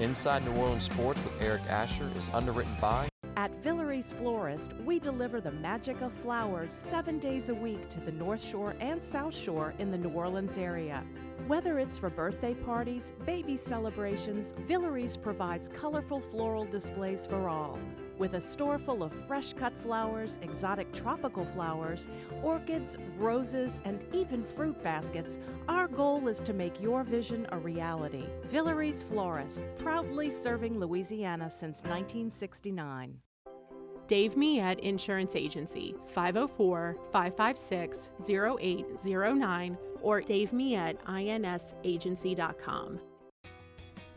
Inside New Orleans Sports with Eric Asher is underwritten by... At Villere's Florist, we deliver the magic of flowers 7 days a week to the North Shore and South Shore in the New Orleans area. Whether it's for birthday parties, baby celebrations, Villere's provides colorful floral displays for all. With a store full of fresh-cut flowers, exotic tropical flowers, orchids, roses, and even fruit baskets, our goal is to make your vision a reality. Villere's Florist, proudly serving Louisiana since 1969. Dave Miette Insurance Agency, 504-556-0809 or davemietteINSagency.com.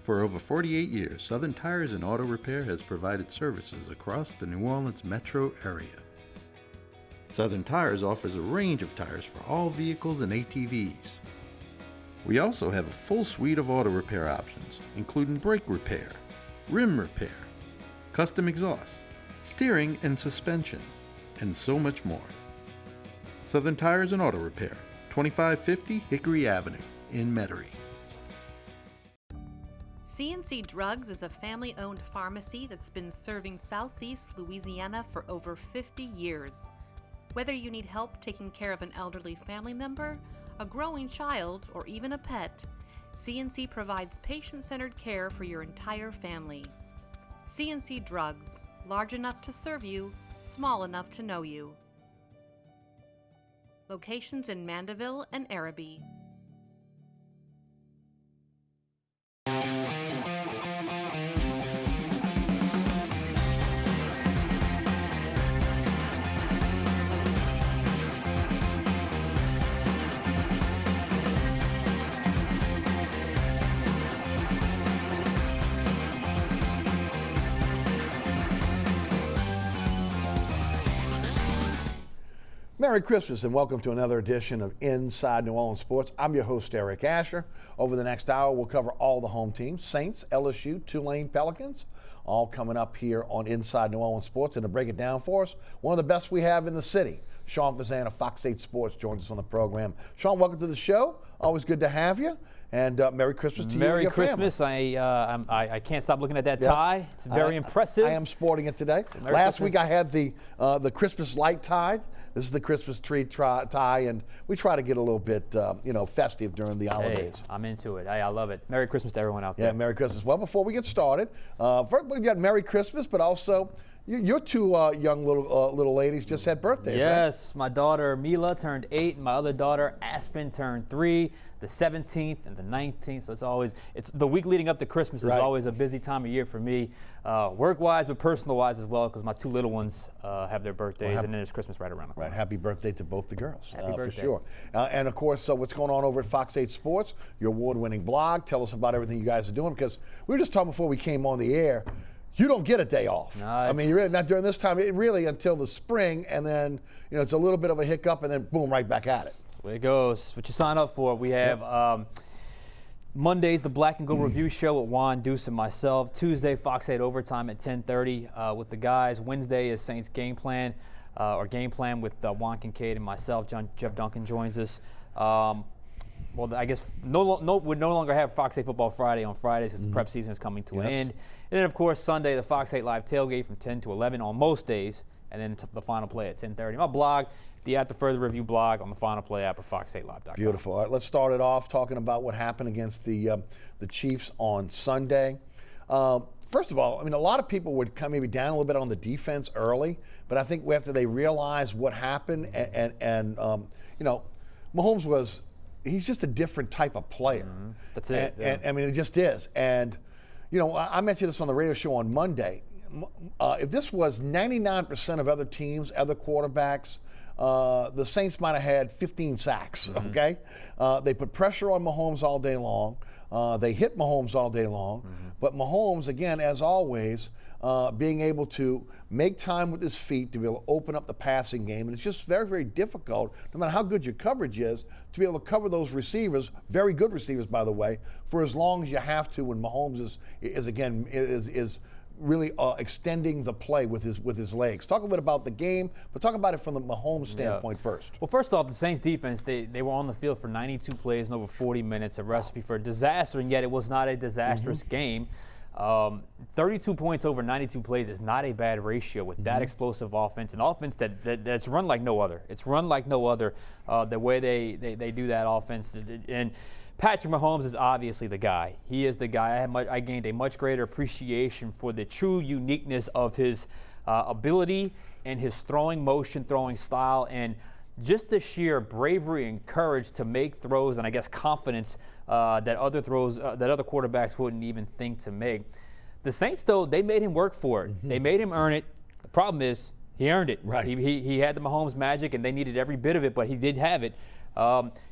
For over 48 years, Southern Tires and Auto Repair has provided services across the New Orleans metro area. Southern Tires offers a range of tires for all vehicles and ATVs. We also have a full suite of auto repair options, including brake repair, rim repair, custom exhaust, steering and suspension, and so much more. Southern Tires and Auto Repair, 2550 Hickory Avenue in Metairie. Cnc Drugs is a family-owned pharmacy that's been serving Southeast Louisiana for over 50 years. Whether you need help taking care of an elderly family member, a growing child, or even a pet, Cnc provides patient-centered care for your entire family. Cnc Drugs, large enough to serve you, small enough to know you. Locations in Mandeville and Araby. Merry Christmas and welcome to another edition of Inside New Orleans Sports. I'm your host, Eric Asher. Over the next hour, we'll cover all the home teams, Saints, LSU, Tulane, Pelicans, all coming up here on Inside New Orleans Sports. And to break it down for us, one of the best we have in the city, Sean FAZENDE of Fox 8 Sports joins us on the program. Sean, welcome to the show. Always good to have you. And Merry Christmas to you and your Merry Christmas. I can't stop looking at that tie. It's very impressive. I am sporting it today. Last week I had the Christmas light tie. This is the Christmas tree tie, and we try to get a little bit, festive during the holidays. Hey, I'm into it. I love it. Merry Christmas to everyone out there. Yeah, Merry Christmas. Well, before we get started, first we've got Merry Christmas, but also your two young little ladies just had birthdays, yes, right? My daughter Mila turned 8, and my other daughter Aspen turned 3, the 17th and the 19th. So it's the week leading up to Christmas is always a busy time of year for me, work-wise, but personal-wise as well, because my two little ones have their birthdays, and then it's Christmas right around the corner. Right, happy birthday to both the girls. Happy birthday. For sure. And of course, what's going on over at Fox 8 Sports, your award-winning blog. Tell us about everything you guys are doing, because we were just talking before we came on the air, you don't get a day off. No, I mean, you're really not during this time, really until the spring, and then it's a little bit of a hiccup, and then boom, right back at it. That's the way it goes. What you sign up for. We have Mondays, the Black and Gold Review Show with Juan, Deuce, and myself. Tuesday, Fox 8 Overtime at 10:30 with the guys. Wednesday is Saints Game Plan with Juan Kincaid and myself. Jeff Duncan joins us. Well, I guess we'd no longer have Fox 8 Football Friday on Fridays because the prep season is coming to an end. And then, of course, Sunday, the Fox 8 Live Tailgate from 10 to 11 on most days, and then the Final Play at 10:30. My blog, the After Further Review blog on the Final Play app at fox8live.com. Beautiful. All right, let's start it off talking about what happened against the Chiefs on Sunday. First of all, I mean, a lot of people would come maybe down a little bit on the defense early, but I think after they realized what happened, and Mahomes he's just a different type of player. Mm-hmm. That's it. And I mean, it just is. And, I mentioned this on the radio show on Monday. If this was 99% of other teams, other quarterbacks, the Saints might have had 15 sacks, okay? They put pressure on Mahomes all day long. They hit Mahomes all day long. But Mahomes, again, as always, being able to make time with his feet to be able to open up the passing game. And it's just very, very difficult, no matter how good your coverage is, to be able to cover those receivers, very good receivers, by the way, for as long as you have to when Mahomes is really extending the play with his legs. Talk a little bit about the game, but talk about it from the Mahomes standpoint first. Well, first off, the Saints defense, they were on the field for 92 plays and over 40 minutes, a recipe for a disaster, and yet it was not a disastrous game. 32 points over 92 plays is not a bad ratio with that explosive offense, an offense that's run like no other. It's run like no other, the way they do that offense. And Patrick Mahomes is obviously the guy. He is the guy. I gained a much greater appreciation for the true uniqueness of his ability and his throwing motion, throwing style, and just the sheer bravery and courage to make throws, and I guess confidence that other quarterbacks wouldn't even think to make. The Saints, though, they made him work for it. They made him earn it. The problem is he earned it. Right. He had the Mahomes magic, and they needed every bit of it, but he did have it.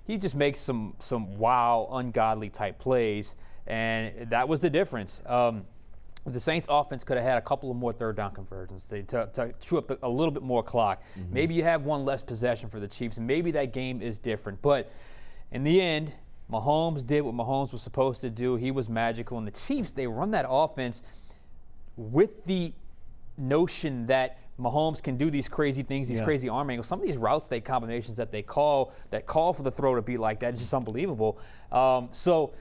He just makes some wow, ungodly type plays, and that was the difference. The Saints offense could have had a couple of more third down conversions to chew up a little bit more clock. Maybe you have one less possession for the Chiefs, and maybe that game is different. But in the end, Mahomes did what Mahomes was supposed to do. He was magical. And the Chiefs, they run that offense with the notion that Mahomes can do these crazy things, these crazy arm angles. Some of these route state combinations that they call for the throw to be like that is just unbelievable. So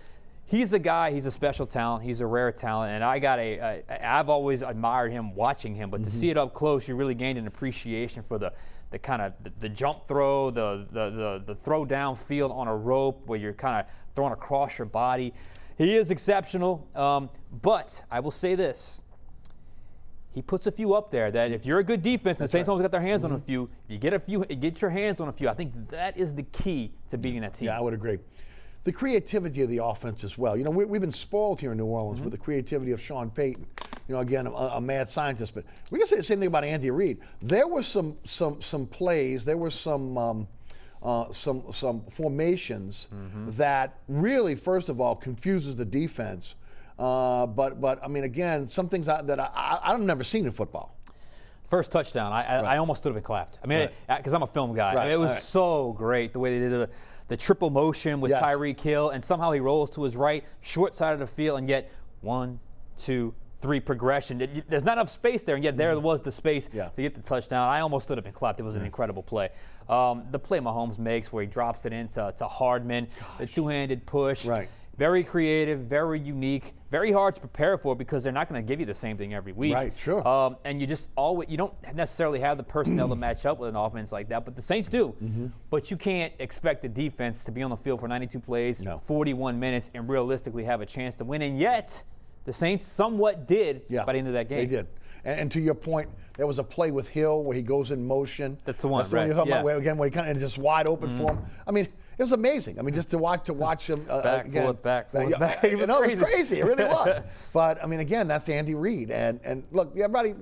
he's a guy, he's a special talent, he's a rare talent, and I've always admired him watching him, but to see it up close, you really gained an appreciation for the kind of the jump throw, the throw downfield on a rope where you're kind of throwing across your body. He is exceptional, but I will say this. He puts a few up there that if you're a good defense, and the Saints always got their hands on a few, you get your hands on a few. I think that is the key to beating that team. Yeah, I would agree. The creativity of the offense as well. You know, we've been spoiled here in New Orleans with the creativity of Sean Payton. You know, again, a mad scientist. But we can say the same thing about Andy Reid. There were some plays. There were some formations that really, first of all, confuses the defense. But I mean, again, some things that I've never seen in football. First touchdown, I almost stood up and clapped. I mean, because I'm a film guy. I mean, it was so great the way they did the triple motion with Tyreek Hill, and somehow he rolls to his right, short side of the field, and yet 1, 2, 3 progression. There's not enough space there, and yet there was the space to get the touchdown. I almost stood up and clapped. It was an incredible play. The play Mahomes makes where he drops it into Hardman, the two-handed push. Right. Very creative, very unique, very hard to prepare for because they're not going to give you the same thing every week. Right, sure. And you don't necessarily have the personnel to match up with an offense like that, but the Saints do. But you can't expect the defense to be on the field for 92 plays, 41 minutes, and realistically have a chance to win. And yet, the Saints somewhat did by the end of that game. They did. And to your point, there was a play with Hill where he goes in motion. That's the one, That's the one you're talking about, where he kind of just wide open for him. I mean, it was amazing. I mean, just to watch him back, again. back. It was crazy. It really was. But I mean, again, that's Andy Reid. And look, everybody,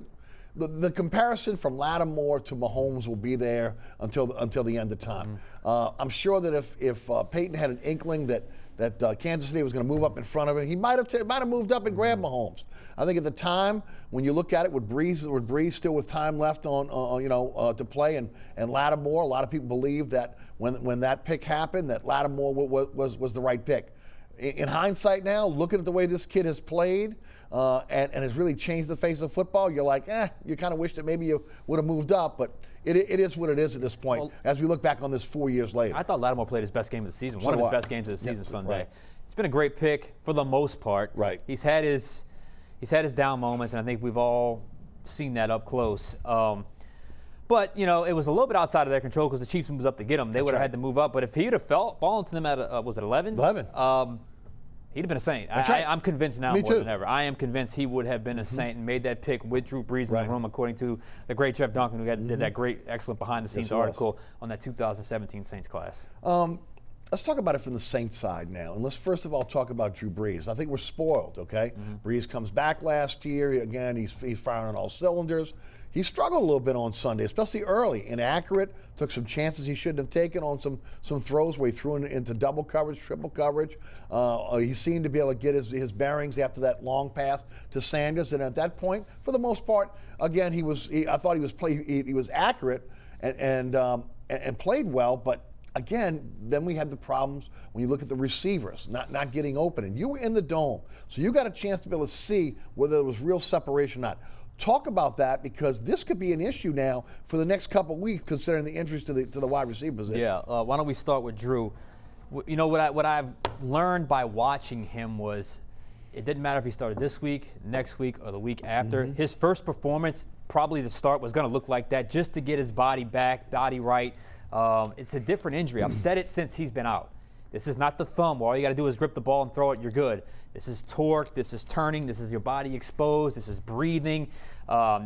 the comparison from Lattimore to Mahomes will be there until the end of time. I'm sure that if Peyton had an inkling that Kansas City was going to move up in front of him, he might have moved up and grabbed Mahomes. I think at the time, when you look at it, with Brees still with time left to play, and Lattimore, a lot of people believe that when that pick happened, that Lattimore was the right pick. In hindsight now, looking at the way this kid has played and has really changed the face of football, you're like, you kind of wish that maybe you would have moved up, but it is what it is at this point. Well, as we look back on this 4 years later, I thought Lattimore played his best game of the season. One of his best games of the season Sunday. Right. It's been a great pick for the most part. Right. He's had his down moments, and I think we've all seen that up close. But it was a little bit outside of their control because the Chiefs moved up to get him. They would have had to move up. But if he would have fallen to them at was it 11? 11. He'd have been a Saint. Right. I'm convinced now more than ever. I am convinced he would have been a Saint and made that pick with Drew Brees in the room, according to the great Jeff Duncan, who did that great, excellent behind-the-scenes article on that 2017 Saints class. Let's talk about it from the Saints side now. And let's first of all talk about Drew Brees. I think we're spoiled, okay? Brees comes back last year. Again, he's firing on all cylinders. He struggled a little bit on Sunday, especially early. Inaccurate, took some chances he shouldn't have taken on some throws where he threw into double coverage, triple coverage. He seemed to be able to get his bearings after that long pass to Sanders. And at that point, for the most part, again, I thought he was accurate and played well, but again, then we had the problems when you look at the receivers not getting open. And you were in the dome, so you got a chance to be able to see whether there was real separation or not. Talk about that, because this could be an issue now for the next couple of weeks, considering the injuries to the wide receiver position. Yeah, why don't we start with Drew? What I've learned by watching him was it didn't matter if he started this week, next week, or the week after. His first performance, probably the start, was going to look like that just to get his body back, body right. It's a different injury. I've said it since he's been out. This is not the thumb where all you got to do is grip the ball and throw it, you're good. This is torque, this is turning, this is your body exposed, this is breathing,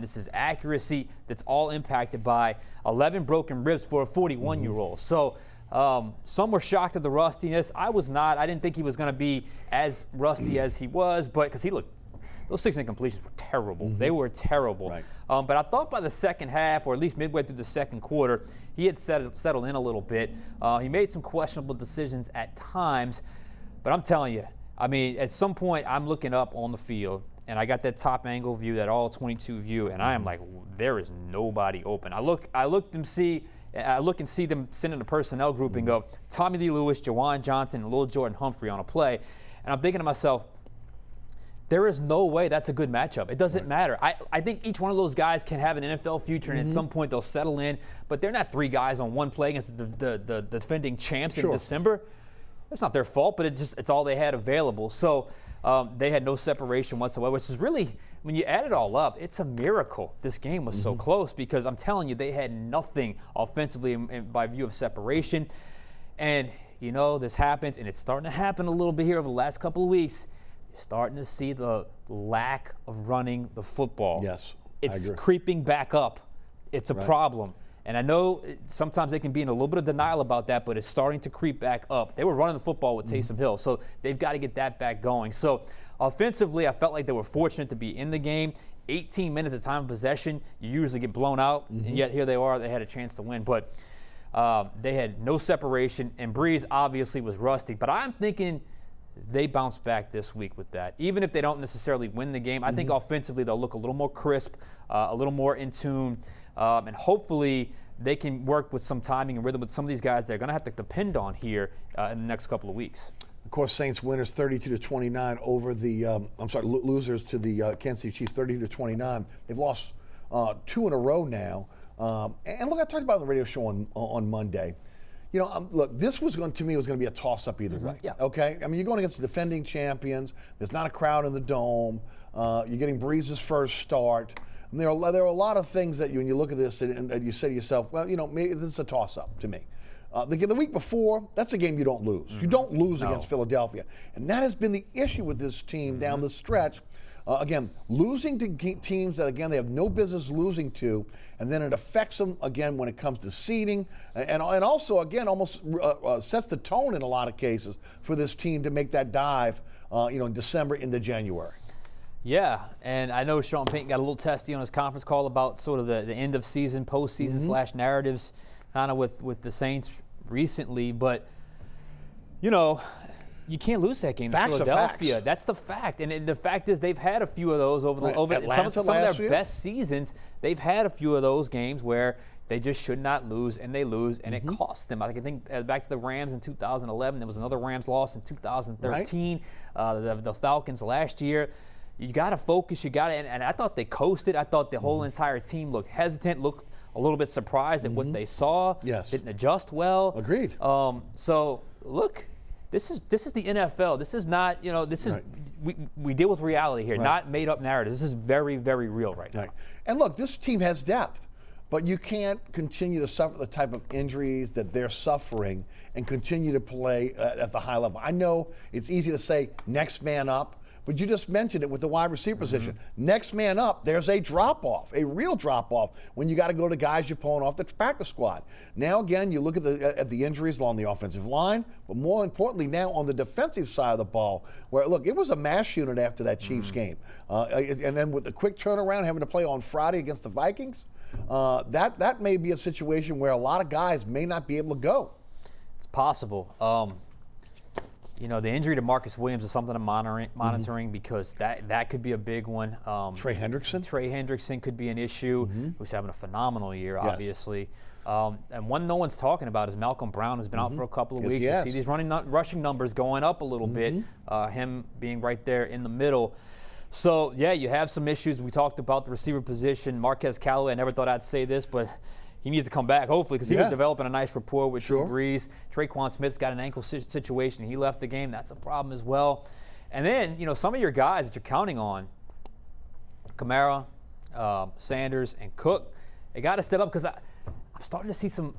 this is accuracy. That's all impacted by 11 broken ribs for a 41-year-old. So some were shocked at the rustiness. I was not. I didn't think he was going to be as rusty as he was, but because he looked, those 6 incompletions were terrible. They were terrible. Right. But I thought by the second half, or at least midway through the second quarter, he had settled in a little bit. He made some questionable decisions at times, but I'm telling you, I mean, at some point, I'm looking up on the field, and I got that top angle view, that all 22 view, and I am like, there is nobody open. I look and see them sending the personnel grouping of Tommy Lee Lewis, Jawan Johnson, and Lil Jordan Humphrey on a play, and I'm thinking to myself, there is no way that's a good matchup. It doesn't matter. I think each one of those guys can have an NFL future, and at some point they'll settle in, but they're not 3 guys on one play against the defending champs in December. It's not their fault, but it's all they had available. So they had no separation whatsoever, which is really, when you add it all up, it's a miracle this game was so close, because I'm telling you, they had nothing offensively by view of separation. And, you know, this happens, and it's starting to happen a little bit here over the last couple of weeks. You're starting to see the lack of running the football. Yes, it's creeping back up. It's a problem. And I know sometimes they can be in a little bit of denial about that, but it's starting to creep back up. They were running the football with Taysom Hill, so they've got to get that back going. So offensively, I felt like they were fortunate to be in the game. 18 minutes of time of possession, you usually get blown out, and yet here they are. They had a chance to win, but they had no separation, and Brees obviously was rusty. But I'm thinking they bounce back this week with that. Even if they don't necessarily win the game, I think offensively they'll look a little more crisp, a little more in tune. And hopefully they can work with some timing and rhythm with some of these guys they're going to have to depend on here in the next couple of weeks. Of course, Saints winners 32-29 over the, losers to the Kansas City Chiefs 32-29. They've lost 2 in a row now. And look, I talked about it on the radio show on Monday. You know, look, this was going to me was going to be a toss-up either way. Yeah. Okay? I mean, you're going against the defending champions. There's not a crowd in the dome. You're getting Brees' first start. And there are a lot of things that when you look at this and you say to yourself, well, you know, maybe this is a toss-up to me. The week before, that's a game you don't lose. You don't lose against Philadelphia. And that has been the issue with this team down the stretch. Again, losing to teams that, again, they have no business losing to, and then it affects them, again, when it comes to seeding, and also, again, almost sets the tone in a lot of cases for this team to make that dive, in December into January. Yeah, and I know Sean Payton got a little testy on his conference call about sort of the end of season, postseason / narratives kind of with the Saints recently, but, you know, you can't lose that game to Philadelphia. That's the fact. And the fact is they've had a few of those over some of their best seasons. They've had a few of those games where they just should not lose, and they lose, and it costs them. I think back to the Rams in 2011. There was another Rams loss in 2013. The Falcons last year. You got to focus. You got to, and I thought they coasted. I thought the whole entire team looked hesitant, looked a little bit surprised at what they saw. Yes. Didn't adjust well. Agreed. So look, this is the NFL. This is not, this is we deal with reality here, not made up narrative. This is very, very real right now. And look, this team has depth, but you can't continue to suffer the type of injuries that they're suffering and continue to play at the high level. I know it's easy to say next man up, but you just mentioned it with the wide receiver position. Next man up, there's a drop-off, a real drop-off when you got to go to guys you're pulling off the practice squad. Now, again, you look at the injuries along the offensive line, but more importantly now on the defensive side of the ball, where, look, it was a mash unit after that Chiefs game. And then with the quick turnaround, having to play on Friday against the Vikings, that may be a situation where a lot of guys may not be able to go. It's possible. The injury to Marcus Williams is something I'm monitoring because that could be a big one. Trey Hendrickson? Trey Hendrickson could be an issue. Who's having a phenomenal year, obviously. And one no one's talking about is Malcolm Brown, who's been out for a couple of weeks. You see these rushing numbers going up a little bit, him being right there in the middle. So, yeah, you have some issues. We talked about the receiver position. Marquez Callaway, I never thought I'd say this, but he needs to come back, hopefully, because he was developing a nice rapport with Brees. Traquan Smith's got an ankle situation. He left the game. That's a problem as well. And then, some of your guys that you're counting on, Kamara, Sanders, and Cook, they got to step up because I'm starting to see some.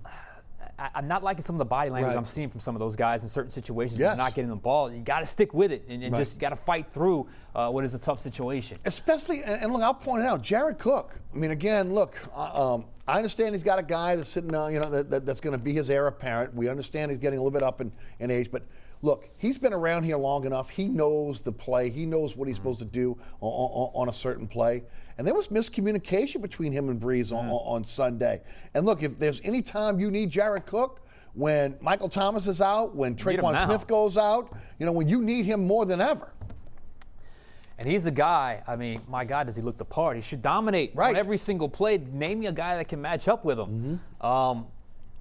I'm not liking some of the body language I'm seeing from some of those guys in certain situations. Yes. Not getting the ball. You got to stick with it and just got to fight through what is a tough situation. Especially, and look, I'll point it out, Jared Cook. I mean, again, look, I understand he's got a guy that's sitting, that's going to be his heir apparent. We understand he's getting a little bit up in age, but look, he's been around here long enough. He knows the play. He knows what he's supposed to do on a certain play. And there was miscommunication between him and Brees on Sunday. And look, if there's any time you need Jared Cook, when Michael Thomas is out, when Tre'Quan Smith goes out, when you need him more than ever. And he's a guy, I mean, my God, does he look the part? He should dominate on every single play. Name me a guy that can match up with him.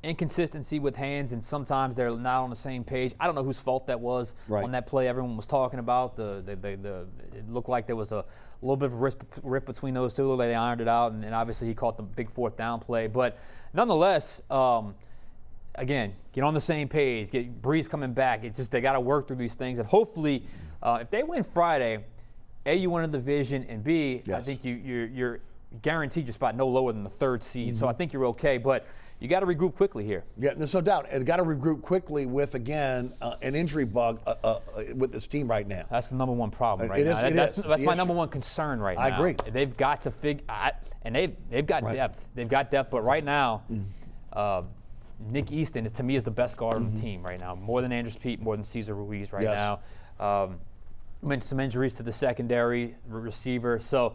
Inconsistency with hands, and sometimes they're not on the same page. I don't know whose fault that was on that play everyone was talking about. It looked like there was a little bit of a rift between those two. They ironed it out, and obviously he caught the big fourth down play. But nonetheless, again, get on the same page. Get Brees coming back. It's just they got to work through these things, and hopefully, if they win Friday, A, you win the division, and B, I think you're guaranteed your spot no lower than the third seed. So I think you're okay, but you got to regroup quickly here. Yeah, there's no doubt. And got to regroup quickly with, again, an injury bug with this team right now. That's the number one problem right now. That's my number one concern right now. I agree. They've got to figure and they've got depth. They've got depth, but right now, Nick Easton, to me, is the best guard on the team right now. More than Andres Pete, more than Cesar Ruiz right now. Some injuries to the secondary receiver. So,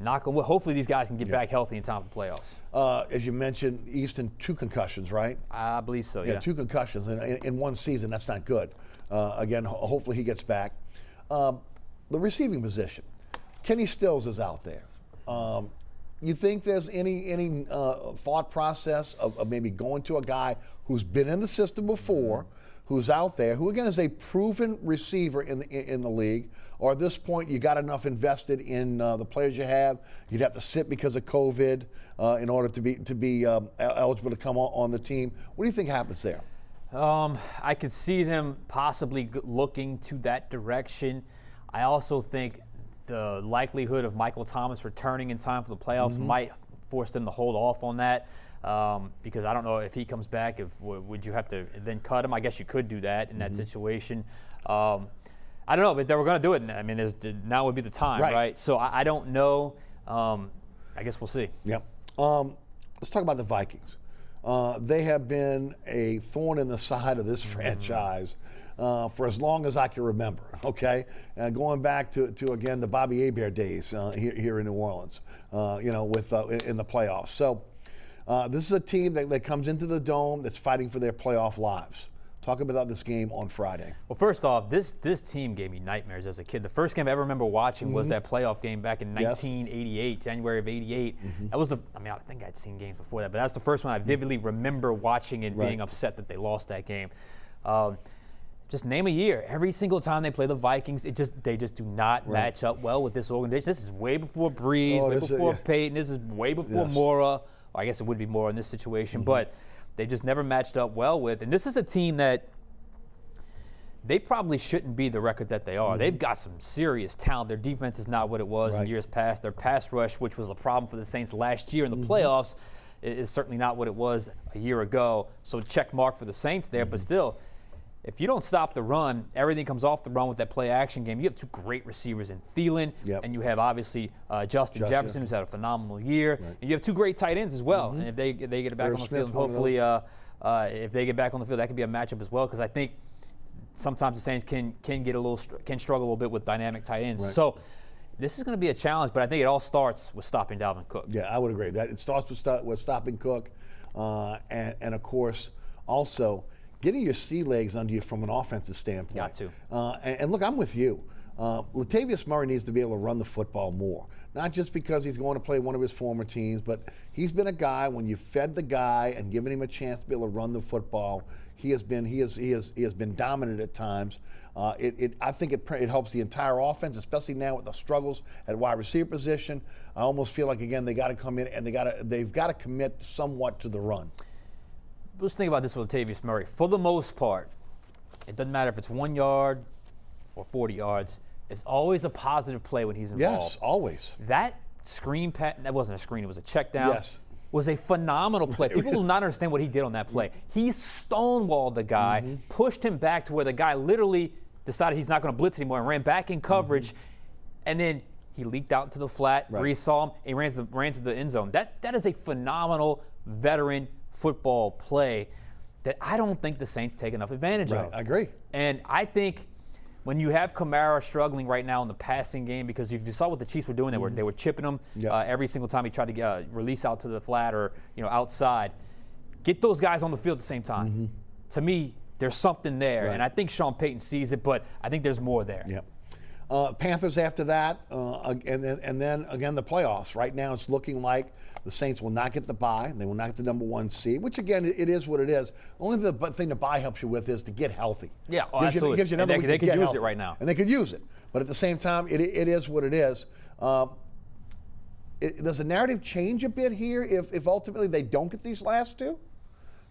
hopefully these guys can get back healthy in time for the playoffs. As you mentioned, Easton, 2 concussions, right? I believe so, yeah. 2 concussions in one season. That's not good. Again, hopefully he gets back. The receiving position. Kenny Stills is out there. You think there's any thought process of maybe going to a guy who's been in the system before, who's out there, who again is a proven receiver in the league, or at this point you got enough invested in the players you have, you'd have to sit because of COVID in order to be eligible to come on the team. What do you think happens there? I could see them possibly looking to that direction. I also think the likelihood of Michael Thomas returning in time for the playoffs might force them to hold off on that. Because I don't know if he comes back, would you have to then cut him? I guess you could do that in that situation. I don't know, but they were going to do it. I mean, now would be the time, right? So I don't know. I guess we'll see. Yep. Let's talk about the Vikings. They have been a thorn in the side of this franchise for as long as I can remember, okay? Going back to again, the Bobby Hebert days here in New Orleans, in the playoffs. So this is a team that comes into the Dome that's fighting for their playoff lives. Talk about this game on Friday. Well, first off, this team gave me nightmares as a kid. The first game I ever remember watching was that playoff game back in 1988, January of '88. That was I think I'd seen games before that, but that's the first one I vividly remember watching and being upset that they lost that game. Just name a year. Every single time they play the Vikings, they just do not match up well with this organization. This is way before Brees, way before Peyton. This is way before Mora. Or I guess it would be Mora in this situation, but they just never matched up well with. And this is a team that they probably shouldn't be the record that they are. They've got some serious talent. Their defense is not what it was in years past. Their pass rush, which was a problem for the Saints last year in the playoffs, is certainly not what it was a year ago. So check mark for the Saints there, but still, if you don't stop the run, everything comes off the run with that play action game. You have 2 great receivers in Thielen, and you have obviously Justin Jefferson, who's had a phenomenal year, and you have 2 great tight ends as well. And if they get back on the field, and hopefully if they get back on the field, that could be a matchup as well. Because I think sometimes the Saints can struggle a little bit with dynamic tight ends. So this is going to be a challenge, but I think it all starts with stopping Dalvin Cook. Yeah, I would agree. That it starts with stopping Cook, and of course also getting your sea legs under you from an offensive standpoint. Got to. And look, I'm with you. Latavius Murray needs to be able to run the football more. Not just because he's going to play one of his former teams, but he's been a guy, when you fed the guy and given him a chance to be able to run the football, he has been dominant at times. I think it helps the entire offense, especially now with the struggles at wide receiver position. I almost feel like, again, they got to come in and they've got to commit somewhat to the run. Let's think about this with Latavius Murray. For the most part, it doesn't matter if it's 1 yard or 40 yards, it's always a positive play when he's involved. Yes, always. That screen that wasn't a screen, it was a check down. Yes. Was a phenomenal play. People do not understand what he did on that play. He stonewalled the guy, pushed him back to where the guy literally decided he's not going to blitz anymore and ran back in coverage, and then he leaked out into the flat. Brees saw him, and he ran to the end zone. That is a phenomenal veteran football play that I don't think the Saints take enough advantage of. I agree. And I think when you have Kamara struggling right now in the passing game, because if you saw what the Chiefs were doing, they were chipping him every single time he tried to get release out to the flat or outside. Get those guys on the field at the same time. To me, there's something there, and I think Sean Payton sees it, but I think there's more there. Panthers after that, and then again the playoffs. Right now it's looking like the Saints will not get the bye. They will not get the number 1 seed, which again, it is what it is. Only the thing the bye helps you with is to get healthy. Yeah, absolutely. Gives you another week they to could get use healthy. it right now. And they could use it. But at the same time, it is what it is. Does the narrative change a bit here if ultimately they don't get these last 2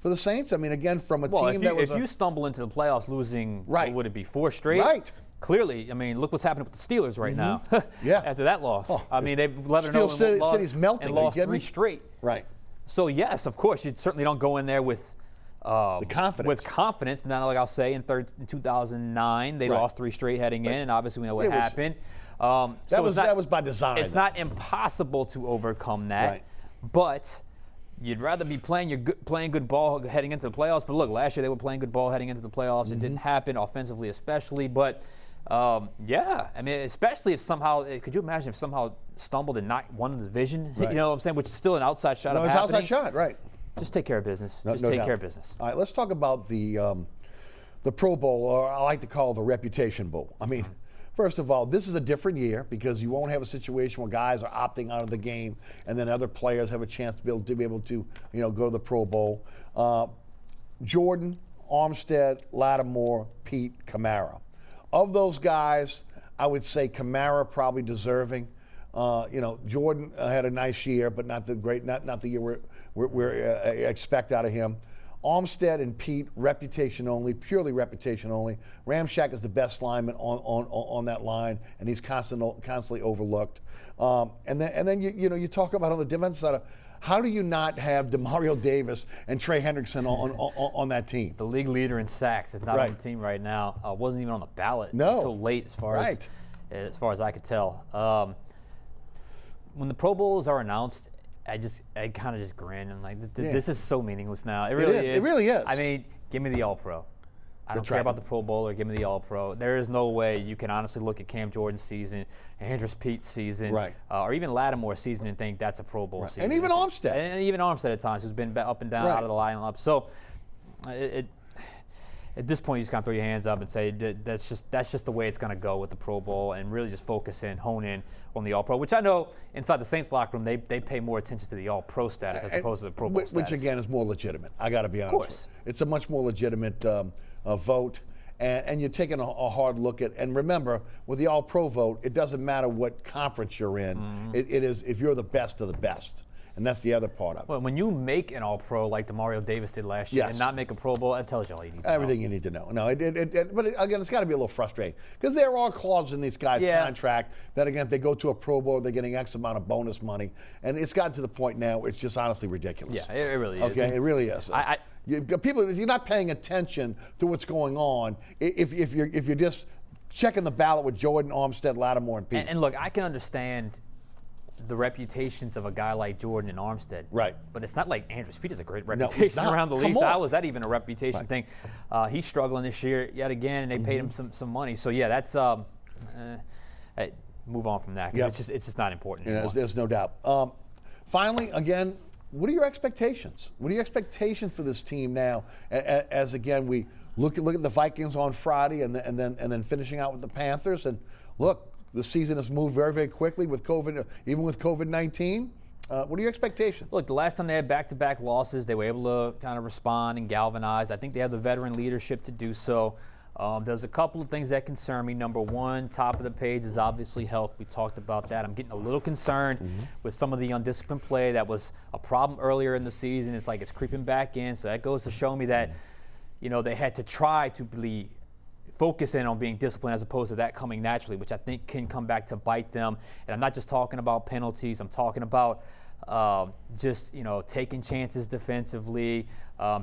for the Saints? I mean, again, from a team if you stumble into the playoffs losing, what would it be, 4 straight? Right. Clearly, I mean, look what's happening with the Steelers right now. After that loss. I mean, they've let it know City's melting. And lost 3 straight. Right. So, yes, of course, you certainly don't go in there with the confidence. With confidence. Now, like I'll say, in 2009, they lost 3 straight heading in, and obviously we know what happened. That was by design. It's not impossible to overcome that, but you'd rather be playing good ball heading into the playoffs. But look, last year they were playing good ball heading into the playoffs. It didn't happen offensively, especially. But I mean, especially if somehow, could you imagine if somehow stumbled and not won the division? You know what I'm saying? Which is still an outside shot of happening. It's an outside shot, right? Just take care of business. No take doubt. care of business. All right, let's talk about the Pro Bowl, or I like to call it the Reputation Bowl. I mean, first of all, this is a different year because you won't have a situation where guys are opting out of the game and then other players have a chance to be able to go to the Pro Bowl. Jordan, Armstead, Lattimore, Pete, Kamara. Of those guys, I would say Kamara probably deserving. Jordan had a nice year, but not the year we expect out of him. Armstead and Pete, reputation only, purely reputation only. Ramczyk is the best lineman on that line, and he's constantly overlooked. And then you talk about on the defensive side, how do you not have Demario Davis and Trey Hendrickson on that team? The league leader in sacks is not on the team right now. Wasn't even on the ballot until late, as far as I could tell. When the Pro Bowls are announced, I kind of just grin and like, this is so meaningless now. It really is. It really is. I mean, give me the All-Pro. I don't care about the Pro Bowl or give me the All-Pro. There is no way you can honestly look at Cam Jordan's season, Andrews Pete's season, or even Lattimore's season and think that's a Pro Bowl season. And even Armstead. And even Armstead at times, who's been up and down out of the lineup. So at this point, you just kind of throw your hands up and say that's just the way it's going to go with the Pro Bowl, and really just focus in, hone in on the All-Pro, which I know inside the Saints locker room they pay more attention to the All-Pro status as opposed to the Pro Bowl status. Which again is more legitimate. I got to be honest. Of course, it's a much more legitimate vote, and you're taking a hard look at. And remember, with the All-Pro vote, it doesn't matter what conference you're in. It is if you're the best of the best. And that's the other part of it. Well, when you make an All-Pro like Demario Davis did last year and not make a Pro Bowl, that tells you all you need to know. Everything you need to know. No, but again, it's got to be a little frustrating because there are clauses in these guys' contract that, again, if they go to a Pro Bowl, they're getting X amount of bonus money. And it's gotten to the point now where it's just honestly ridiculous. Yeah, it really is. Okay, it really is. People, you're not paying attention to what's going on if you're just checking the ballot with Jordan, Armstead, Lattimore, and Pete. And look, I can understand the reputations of a guy like Jordan and Armstead. Right. But it's not like Andrews Pete has a great reputation around the league. So how is that even a reputation thing? He's struggling this year yet again, and they paid him some money. So, yeah, that's move on from that because it's just not important anymore. There's no doubt. Finally, again, what are your expectations? What are your expectations for this team now as again, we look at the Vikings on Friday and then finishing out with the Panthers? And, look, the season has moved very, very quickly with COVID, even with COVID-19. What are your expectations? Look, the last time they had back-to-back losses, they were able to kind of respond and galvanize. I think they have the veteran leadership to do so. There's a couple of things that concern me. Number one, top of the page is obviously health. We talked about that. I'm getting a little concerned with some of the undisciplined play. That was a problem earlier in the season. It's like it's creeping back in. So that goes to show me that, they had to try to be focus in on being disciplined as opposed to that coming naturally, which I think can come back to bite them. And I'm not just talking about penalties. I'm talking about just, taking chances defensively,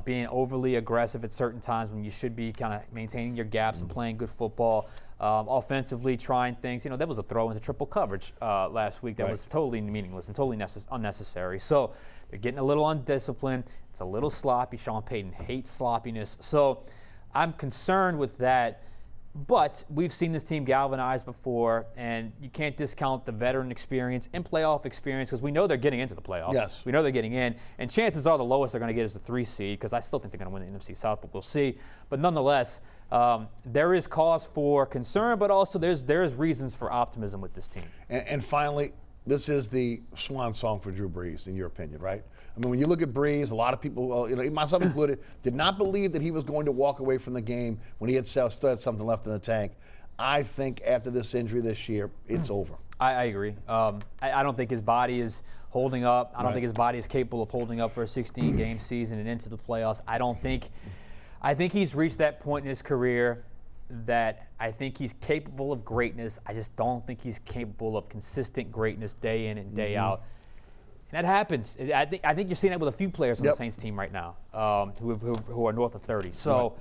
being overly aggressive at certain times when you should be kind of maintaining your gaps and playing good football. Offensively, trying things. There was a throw into triple coverage last week that was totally meaningless and totally unnecessary. So they're getting a little undisciplined. It's a little sloppy. Sean Payton hates sloppiness. So I'm concerned with that. But we've seen this team galvanize before, and you can't discount the veteran experience and playoff experience because we know they're getting into the playoffs. Yes. We know they're getting in, and chances are the lowest they're going to get is the 3 seed because I still think they're going to win the NFC South, but we'll see. But nonetheless, there is cause for concern, but also there's reasons for optimism with this team. And finally, this is the swan song for Drew Brees, in your opinion, right? I mean, when you look at Brees, a lot of people, myself included, did not believe that he was going to walk away from the game when he had still had something left in the tank. I think after this injury this year, it's over. I agree. I don't think his body is holding up. I don't think his body is capable of holding up for a 16-game season and into the playoffs. I think he's reached that point in his career that I think he's capable of greatness. I just don't think he's capable of consistent greatness day in and day out. And that happens. I think you're seeing that with a few players on the Saints team right now who are north of 30. So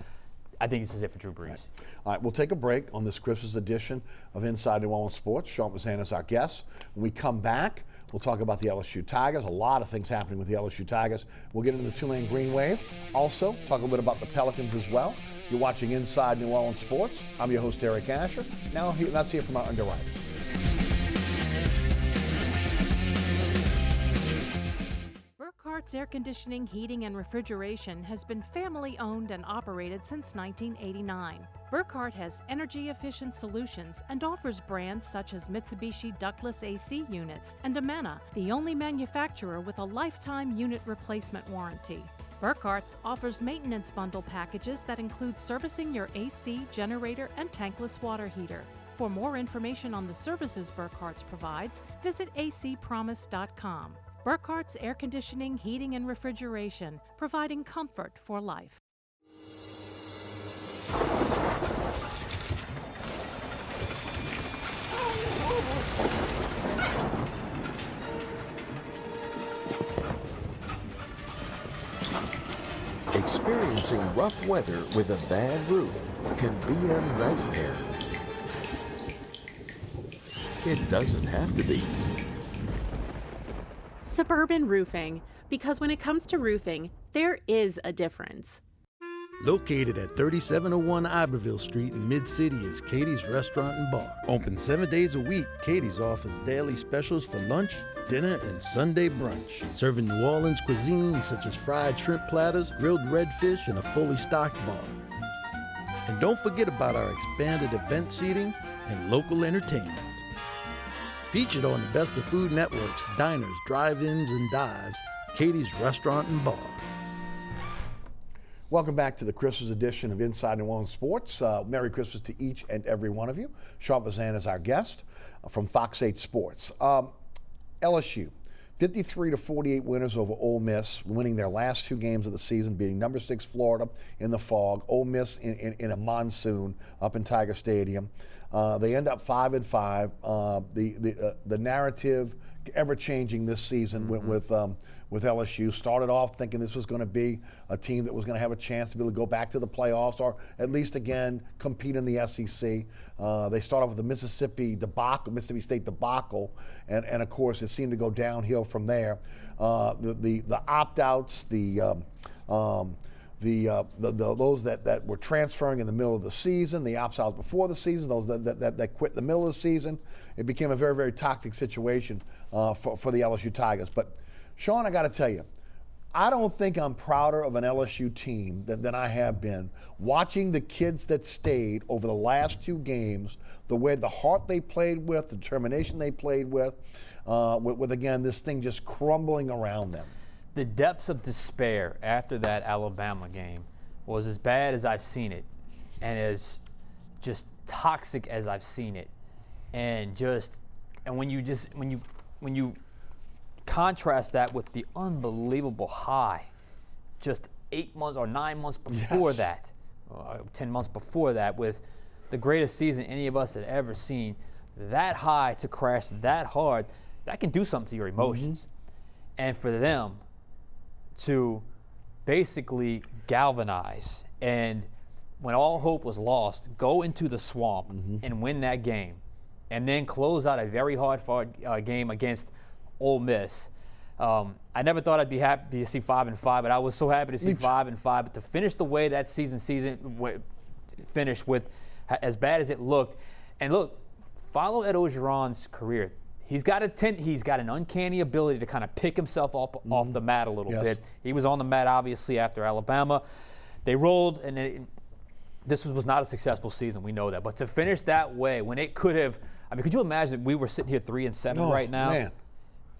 I think this is it for Drew Brees. All right, we'll take a break on this Christmas edition of Inside New Orleans Sports. Sean FAZENDE is our guest. When we come back, we'll talk about the LSU Tigers. A lot of things happening with the LSU Tigers. We'll get into the Tulane Green Wave. Also, talk a little bit about the Pelicans as well. You're watching Inside New Orleans Sports. I'm your host, Eric Asher. Now, let's hear from our underwriters. Burkhart's Air Conditioning, Heating, and Refrigeration has been family-owned and operated since 1989. Burkhart has energy-efficient solutions and offers brands such as Mitsubishi ductless AC units and Amana, the only manufacturer with a lifetime unit replacement warranty. Burkhart's offers maintenance bundle packages that include servicing your AC, generator, and tankless water heater. For more information on the services Burkhart's provides, visit acpromise.com. Burkhart's Air Conditioning, Heating, and Refrigeration, providing comfort for life. Experiencing rough weather with a bad roof can be a nightmare. It doesn't have to be. Suburban Roofing, because when it comes to roofing, there is a difference. Located at 3701 Iberville Street in Mid-City is Katie's Restaurant and Bar. Open 7 days a week, Katie's offers daily specials for lunch, dinner, and Sunday brunch. Serving New Orleans cuisine such as fried shrimp platters, grilled redfish, and a fully stocked bar. And don't forget about our expanded event seating and local entertainment. Featured on the Best of Food Network's diners, drive-ins, and dives, Katie's Restaurant and Bar. Welcome back to the Christmas edition of Inside New Orleans Sports. Merry Christmas to each and every one of you. Sean FAZENDE is our guest from Fox 8 Sports. LSU, 53-48 winners over Ole Miss, winning their last 2 games of the season, beating number 6 Florida in the fog, Ole Miss in a monsoon up in Tiger Stadium. They end up 5-5. The narrative ever-changing this season with LSU. Started off thinking this was going to be a team that was going to have a chance to be able to go back to the playoffs or at least again compete in the SEC. They start off with the Mississippi State debacle, and of course it seemed to go downhill from there. The opt-outs, those that were transferring in the middle of the season, the opt-outs before the season, those that quit in the middle of the season, it became a very, very toxic situation for the LSU Tigers. But Sean, I got to tell you, I don't think I'm prouder of an LSU team than I have been watching the kids that stayed over the last 2 games, the heart they played with, the determination they played with again, this thing just crumbling around them. The depths of despair after that Alabama game was as bad as I've seen it and as just toxic as I've seen it. And when you contrast that with the unbelievable high just 8 months or 9 months before that, 10 months before that, with the greatest season any of us had ever seen, that high to crash that hard, that can do something to your emotions. And for them to basically galvanize and when all hope was lost, go into the swamp and win that game, and then close out a very hard-fought game against Ole Miss. I never thought I'd be happy to see 5-5, but I was so happy to see 5-5. But to finish the way that season finished with as bad as it looked, and look, follow Ed Orgeron's career. He's got an uncanny ability to kind of pick himself up off the mat a little bit. He was on the mat obviously after Alabama. They rolled, and this was not a successful season. We know that, but to finish that way when it could have, I mean, could you imagine if we were sitting here 3-7 right now? Man.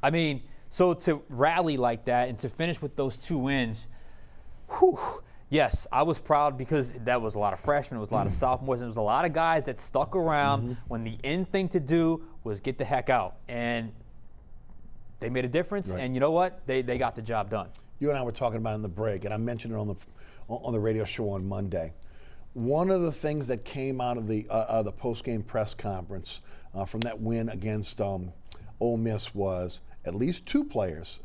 I mean, so to rally like that and to finish with those 2 wins, whew, yes, I was proud because that was a lot of freshmen, it was a lot of sophomores, and there was a lot of guys that stuck around when the end thing to do was get the heck out. And they made a difference, and you know what? They got the job done. You and I were talking about it in the break, and I mentioned it on the radio show on Monday. One of the things that came out of the post-game press conference from that win against Ole Miss was at least 2 players,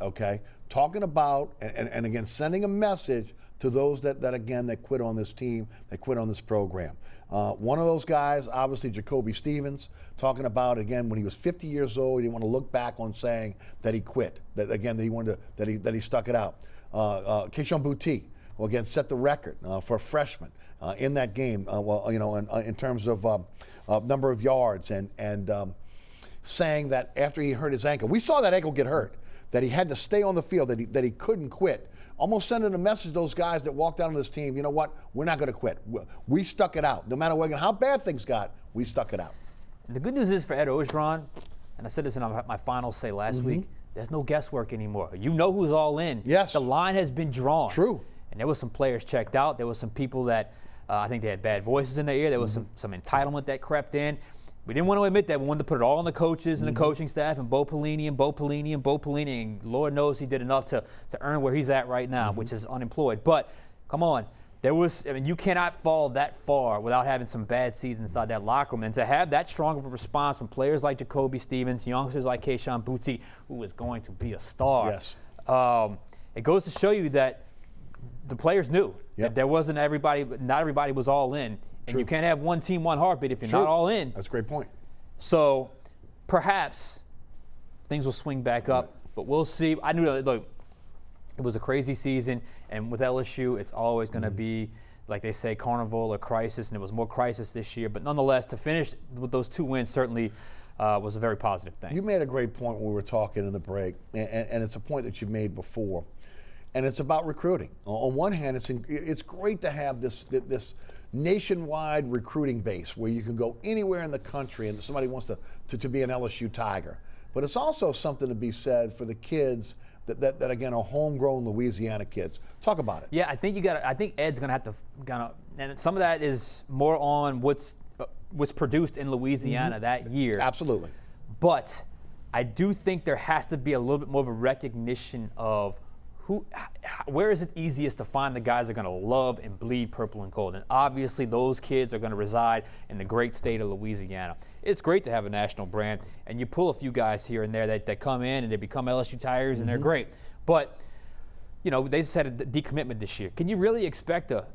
talking about and again sending a message to those that quit on this team, that quit on this program. One of those guys, obviously Jacoby Stevens, talking about again when he was 50 years old, he didn't want to look back on saying that he quit. That he wanted to, that he stuck it out. Keishon Boutte, well, again, set the record for a freshman in that game. In terms of number of yards and saying that after he hurt his ankle, we saw that ankle get hurt, that he had to stay on the field, that he couldn't quit. Almost sending a message to those guys that walked out on this team, you know what, we're not going to quit. We stuck it out. No matter how bad things got, we stuck it out. And the good news is for Ed Orgeron, and I said this in my final say last week, there's no guesswork anymore. You know who's all in. Yes. The line has been drawn. True. And there was some players checked out. There was some people that I think they had bad voices in their ear. There was some entitlement that crept in. We didn't want to admit that. We wanted to put it all on the coaches and the coaching staff and Bo Pelini. And Lord knows he did enough to earn where he's at right now, which is unemployed. But come on. You cannot fall that far without having some bad seeds inside that locker room. And to have that strong of a response from players like Jacoby Stevens, youngsters like Keishon Boutte, who is going to be a star. Yes. It goes to show you that the players knew that there wasn't not everybody was all in. And you can't have one team, one heartbeat if you're not all in. That's a great point. So perhaps things will swing back up, but we'll see. I knew that, look, it was a crazy season, and with LSU, it's always going to be, like they say, carnival or crisis, and it was more crisis this year. But nonetheless, to finish with those 2 wins certainly was a very positive thing. You made a great point when we were talking in the break, and it's a point that you've made before, and it's about recruiting. On one hand, it's great to have this nationwide recruiting base where you can go anywhere in the country and somebody wants to be an LSU Tiger. But it's also something to be said for the kids that again are homegrown Louisiana kids. Talk about it. Yeah, I think I think Ed's gonna have to and some of that is more on what's produced in Louisiana that year. Absolutely. But I do think there has to be a little bit more of a recognition of where is it easiest to find the guys that are going to love and bleed purple and gold? And obviously those kids are going to reside in the great state of Louisiana. It's great to have a national brand, and you pull a few guys here and there that come in and they become LSU Tigers, and they're great. But, they just had a decommitment this year. Can you really expect a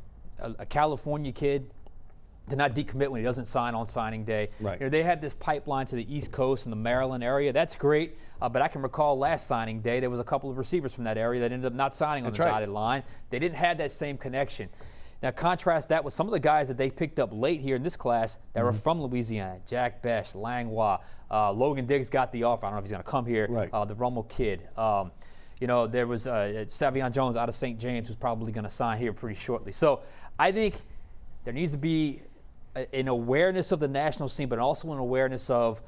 California kid to not decommit when he doesn't sign on signing day? Right. They have this pipeline to the East Coast and the Maryland area. That's great. But I can recall last signing day, there was a couple of receivers from that area that ended up not signing on the dotted line. They didn't have that same connection. Now contrast that with some of the guys that they picked up late here in this class that were from Louisiana. Jack Besh, Langlois, Logan Diggs got the offer. I don't know if he's going to come here. Right. The Rummel kid. There was Savion Jones out of St. James who's probably going to sign here pretty shortly. So I think there needs to be an awareness of the national scene, but also an awareness of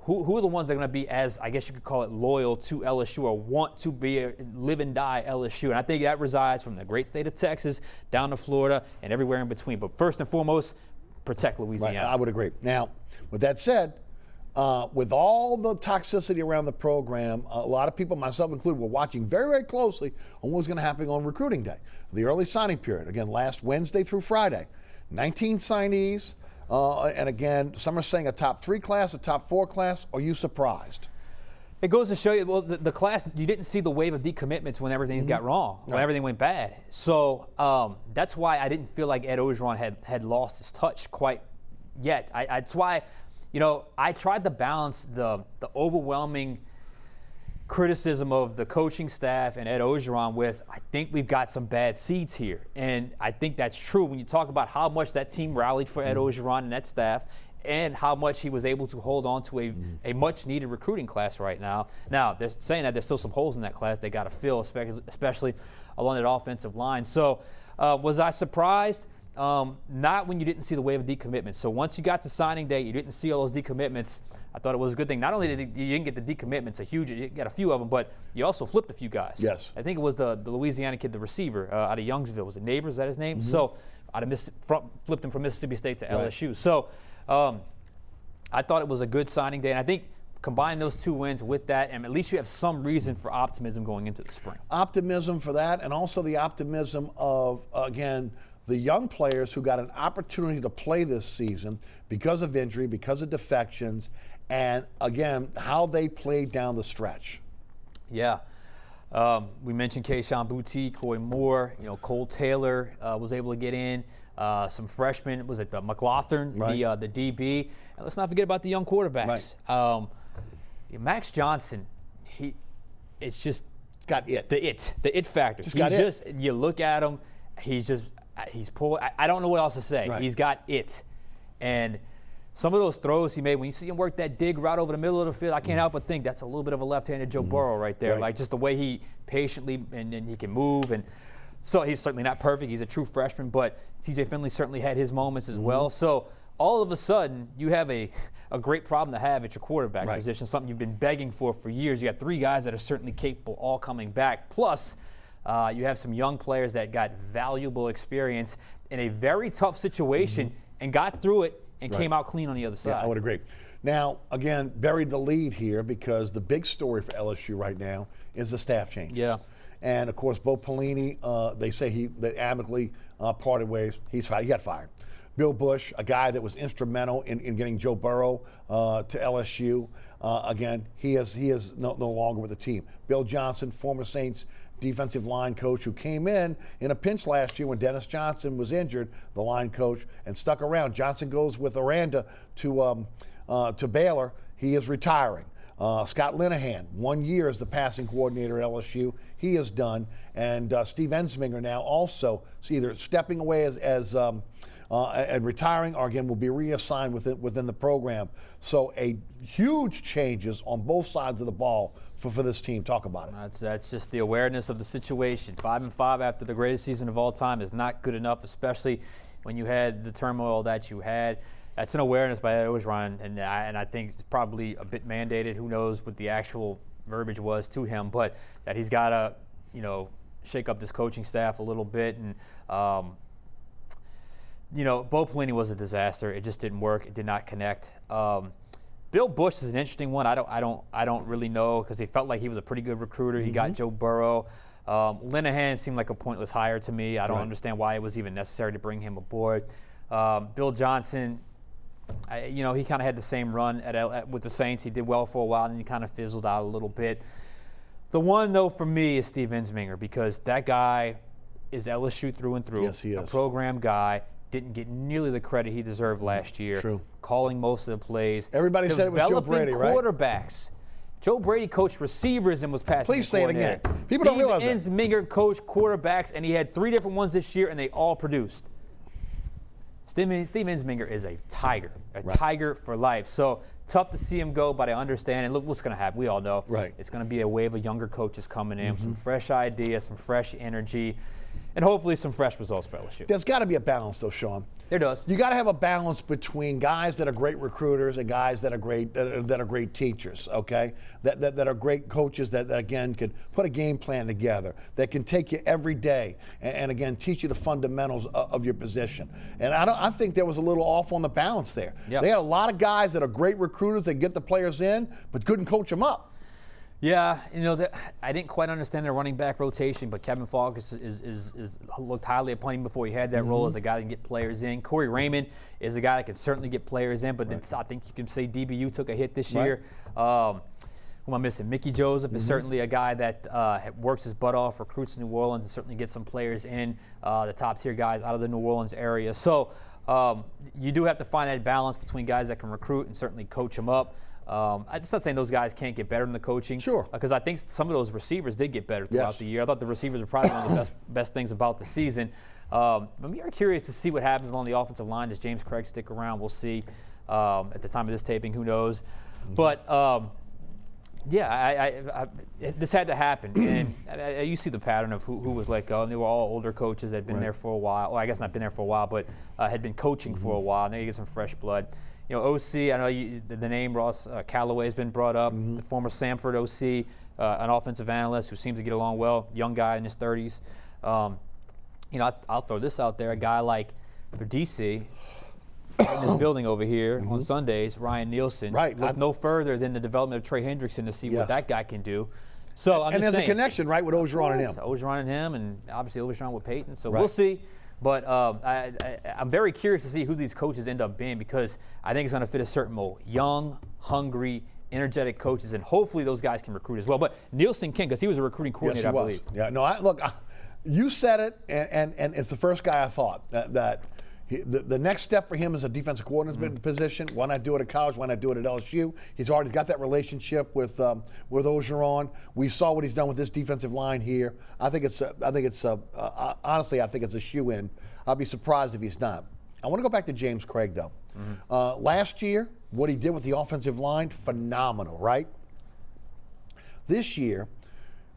who are the ones that are going to be, as I guess you could call it, loyal to LSU or want to be live and die LSU. And I think that resides from the great state of Texas down to Florida and everywhere in between. But first and foremost, protect Louisiana. Right, I would agree. Now, with that said, with all the toxicity around the program, a lot of people, myself included, were watching very, very closely on what was going to happen on recruiting day, the early signing period. Again, last Wednesday through Friday, 19 signees. And again, some are saying a top 3 class, a top 4 class. Are you surprised? It goes to show you, well, the class, you didn't see the wave of decommitments when everything got wrong, when everything went bad. So that's why I didn't feel like Ed Orgeron had lost his touch quite yet. That's why, I tried to balance the overwhelming criticism of the coaching staff and Ed Orgeron with, I think we've got some bad seeds here. And I think that's true when you talk about how much that team rallied for Ed Orgeron and that staff, and how much he was able to hold on to a much-needed recruiting class right now. Now, they're saying that there's still some holes in that class they got to fill, especially along that offensive line. So was I surprised? Not when you didn't see the wave of decommitments. So once you got to signing day, you didn't see all those decommitments. I thought it was a good thing. Not only did you didn't get the decommitments, you got a few of them, but you also flipped a few guys. Yes. I think it was the Louisiana kid, the receiver out of Youngsville. Was it Neighbors? Is that his name? So flipped him from Mississippi State to LSU. So I thought it was a good signing day, and I think combine those 2 wins with that, and at least you have some reason for optimism going into the spring. Optimism for that, and also the optimism of, again, the young players who got an opportunity to play this season because of injury, because of defections, and, again, how they played down the stretch. Yeah. We mentioned Keyshawn Boutte, Coy Moore, Cole Taylor was able to get in. Some freshmen, was it McLaughlin, the DB? And let's not forget about the young quarterbacks. Right. Max Johnson, it's just got it. The it factor. You look at him, he's poor. I don't know what else to say. Right. He's got it. And some of those throws he made, when you see him work that dig route over the middle of the field, I can't help but think that's a little bit of a left-handed Joe Burrow right there. Right. Like just the way he patiently, and he can move. And so he's certainly not perfect. He's a true freshman, but T.J. Finley certainly had his moments as well. So all of a sudden, you have a great problem to have at your quarterback position, something you've been begging for years. You got 3 guys that are certainly capable, all coming back. Plus, you have some young players that got valuable experience in a very tough situation and got through it and came out clean on the other side. Yeah, I would agree. Now, again, buried the lead here because the big story for LSU right now is the staff changes. Yeah. And, of course, Bo Pelini, they say they amicably parted ways. He got fired. Bill Bush, a guy that was instrumental in getting Joe Burrow to LSU, again, he is no longer with the team. Bill Johnson, former Saints defensive line coach who came in a pinch last year when Dennis Johnson was injured, the line coach, and stuck around. Johnson goes with Aranda to Baylor. He is retiring. Scott Linehan, 1 year as the passing coordinator at LSU. He is done. And Steve Ensminger now also either stepping away and retiring, or again will be reassigned within the program. So huge changes on both sides of the ball for this team. Talk about it. That's just the awareness of the situation. 5-5 after the greatest season of all time is not good enough, especially when you had the turmoil that you had. That's an awareness by Ed Orgeron, and I think it's probably a bit mandated. Who knows what the actual verbiage was to him, but that he's got to, shake up this coaching staff a little bit. And Bo Pelini was a disaster. It just didn't work. It did not connect. Bill Bush is an interesting one. I don't really know, because he felt like he was a pretty good recruiter. He got Joe Burrow. Linehan seemed like a pointless hire to me. I don't understand why it was even necessary to bring him aboard. Bill Johnson, he kind of had the same run with the Saints. He did well for a while, and he kind of fizzled out a little bit. The one, though, for me is Steve Ensminger, because that guy is LSU through and through. Yes, he is. A program guy. Didn't get nearly the credit he deserved last year. True. Calling most of the plays. Everybody said it was Joe Brady, right? Quarterbacks. Joe Brady coached receivers and was passing. Please say it again. People don't realize that. Steve Ensminger coached quarterbacks, and he had 3 different ones this year, and they all produced. Steve Ensminger is a tiger for life. So tough to see him go, but I understand. And look what's going to happen. We all know. Right. It's going to be a wave of younger coaches coming in, some fresh ideas, some fresh energy, and hopefully some fresh results for LSU. There's got to be a balance, though, Sean. There does. You got to have a balance between guys that are great recruiters and guys that are great teachers. Okay, that are great coaches that again can put a game plan together, that can take you every day and again teach you the fundamentals of your position. And I think there was a little off on the balance there. Yep. They had a lot of guys that are great recruiters that get the players in, but couldn't coach them up. Yeah, I didn't quite understand their running back rotation, but Kevin Falk is looked highly upon him before he had that role as a guy that can get players in. Corey Raymond is a guy that can certainly get players in, but I think you can say DBU took a hit this year. Who am I missing? Mickey Joseph is certainly a guy that works his butt off, recruits in New Orleans, and certainly gets some players in, the top-tier guys out of the New Orleans area. So you do have to find that balance between guys that can recruit and certainly coach them up. I'm not saying those guys can't get better in the coaching. Sure. Because I think some of those receivers did get better throughout the year. I thought the receivers were probably one of the best things about the season. I'm very curious to see what happens along the offensive line. Does James Craig stick around? We'll see. At the time of this taping, who knows? But, this had to happen. And you see the pattern of who was let go. And they were all older coaches that had been there for a while. Well, I guess not been there for a while, but had been coaching for a while. Now you get some fresh blood. OC, I know the name Ross Callaway has been brought up, the former Samford OC, an offensive analyst who seems to get along well, young guy in his 30s. I'll throw this out there, a guy like for DC, in this building over here on Sundays, Ryan Nielsen, look no further than the development of Trey Hendrickson to see what that guy can do. So I'm and just there's saying, a connection, right, with Ogeron and him. Ogeron and him, and obviously Ogeron with Peyton. So we'll see. But I'm very curious to see who these coaches end up being, because I think it's going to fit a certain mold. Young, hungry, energetic coaches, and hopefully those guys can recruit as well. But Nielsen can, because he was a recruiting coordinator, Yes, he I was. believe. Yeah, no, you said it, and it's the first guy I thought that the next step for him is a defensive coordinator position. Why not do it at college? Why not do it at LSU? He's already got that relationship with Ogeron. We saw what he's done with this defensive line here. Honestly, I think it's a shoe-in. I'll be surprised if he's not. I want to go back to James Craig, though. Last year, what he did with the offensive line, phenomenal, right? This year,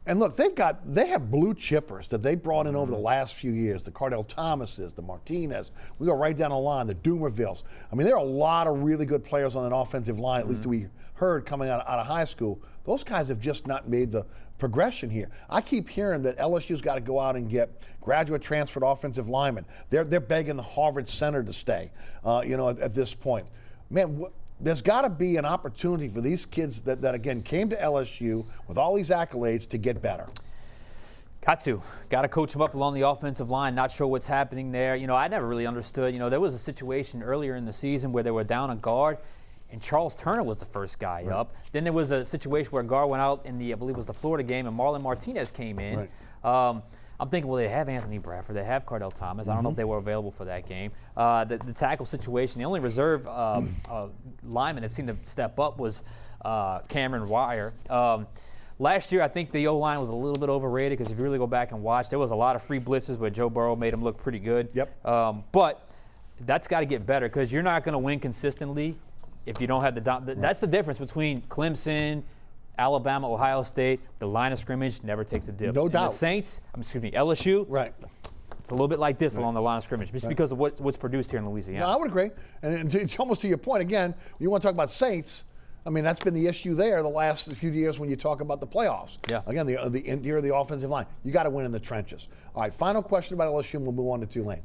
and look, they have blue chippers that they brought in over the last few years. The Cardell Thomases, the Martinez. We go right down the line, the Doomervilles. I mean, there are a lot of really good players on an offensive line, at least we heard coming out of high school. Those guys have just not made the progression here. I keep hearing that LSU's got to go out and get graduate transferred offensive linemen. They're begging the Harvard Center to stay, at this point. Man, there's got to be an opportunity for these kids that again came to LSU with all these accolades to get better. Got to coach them up along the offensive line. Not sure what's happening there. I never really understood. There was a situation earlier in the season where they were down a guard, and Charles Turner was the first guy up. Then there was a situation where a guard went out in I believe it was the Florida game, and Marlon Martinez came in. I'm thinking, well, they have Anthony Bradford, they have Cardell Thomas. I don't know if they were available for that game. The tackle situation, the only reserve lineman that seemed to step up was Cameron Wire. Last year, I think the O-line was a little bit overrated, because if you really go back and watch, there was a lot of free blitzes where Joe Burrow made him look pretty good. But that's got to get better, because you're not going to win consistently if you don't have that's the difference between Clemson, Alabama, Ohio State. The line of scrimmage never takes a dip. No doubt. The Saints, LSU. It's a little bit like this along the line of scrimmage, just because of what's produced here in Louisiana. No, I would agree. And it's almost to your point, again, you want to talk about Saints, I mean, that's been the issue there the last few years when you talk about the playoffs. Again, the interior of the offensive line. You got to win in the trenches. All right, final question about LSU, and we'll move on to Tulane.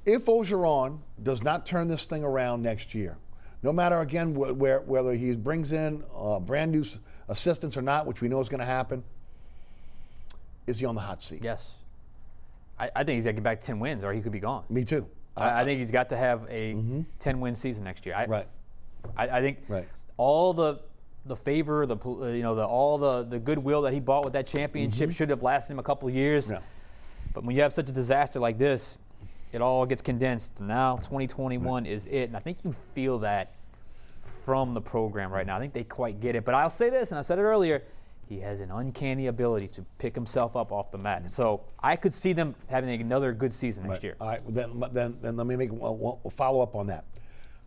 If Ogeron does not turn this thing around next year, no matter, again, whether he brings in brand new assistants or not, which we know is going to happen, is he on the hot seat? Yes. I think he's got to get back 10 wins, or he could be gone. Me too. I think he's got to have a 10-win season next year. I think all the favor, all the goodwill that he bought with that championship should have lasted him a couple of years. But when you have such a disaster like this, it all gets condensed. Now 2021 is it, and I think you feel that from the program right now. I think they quite get it. But I'll say this, and I said it earlier, he has an uncanny ability to pick himself up off the mat. So I could see them having another good season next year. All right, then let me make a follow-up on that.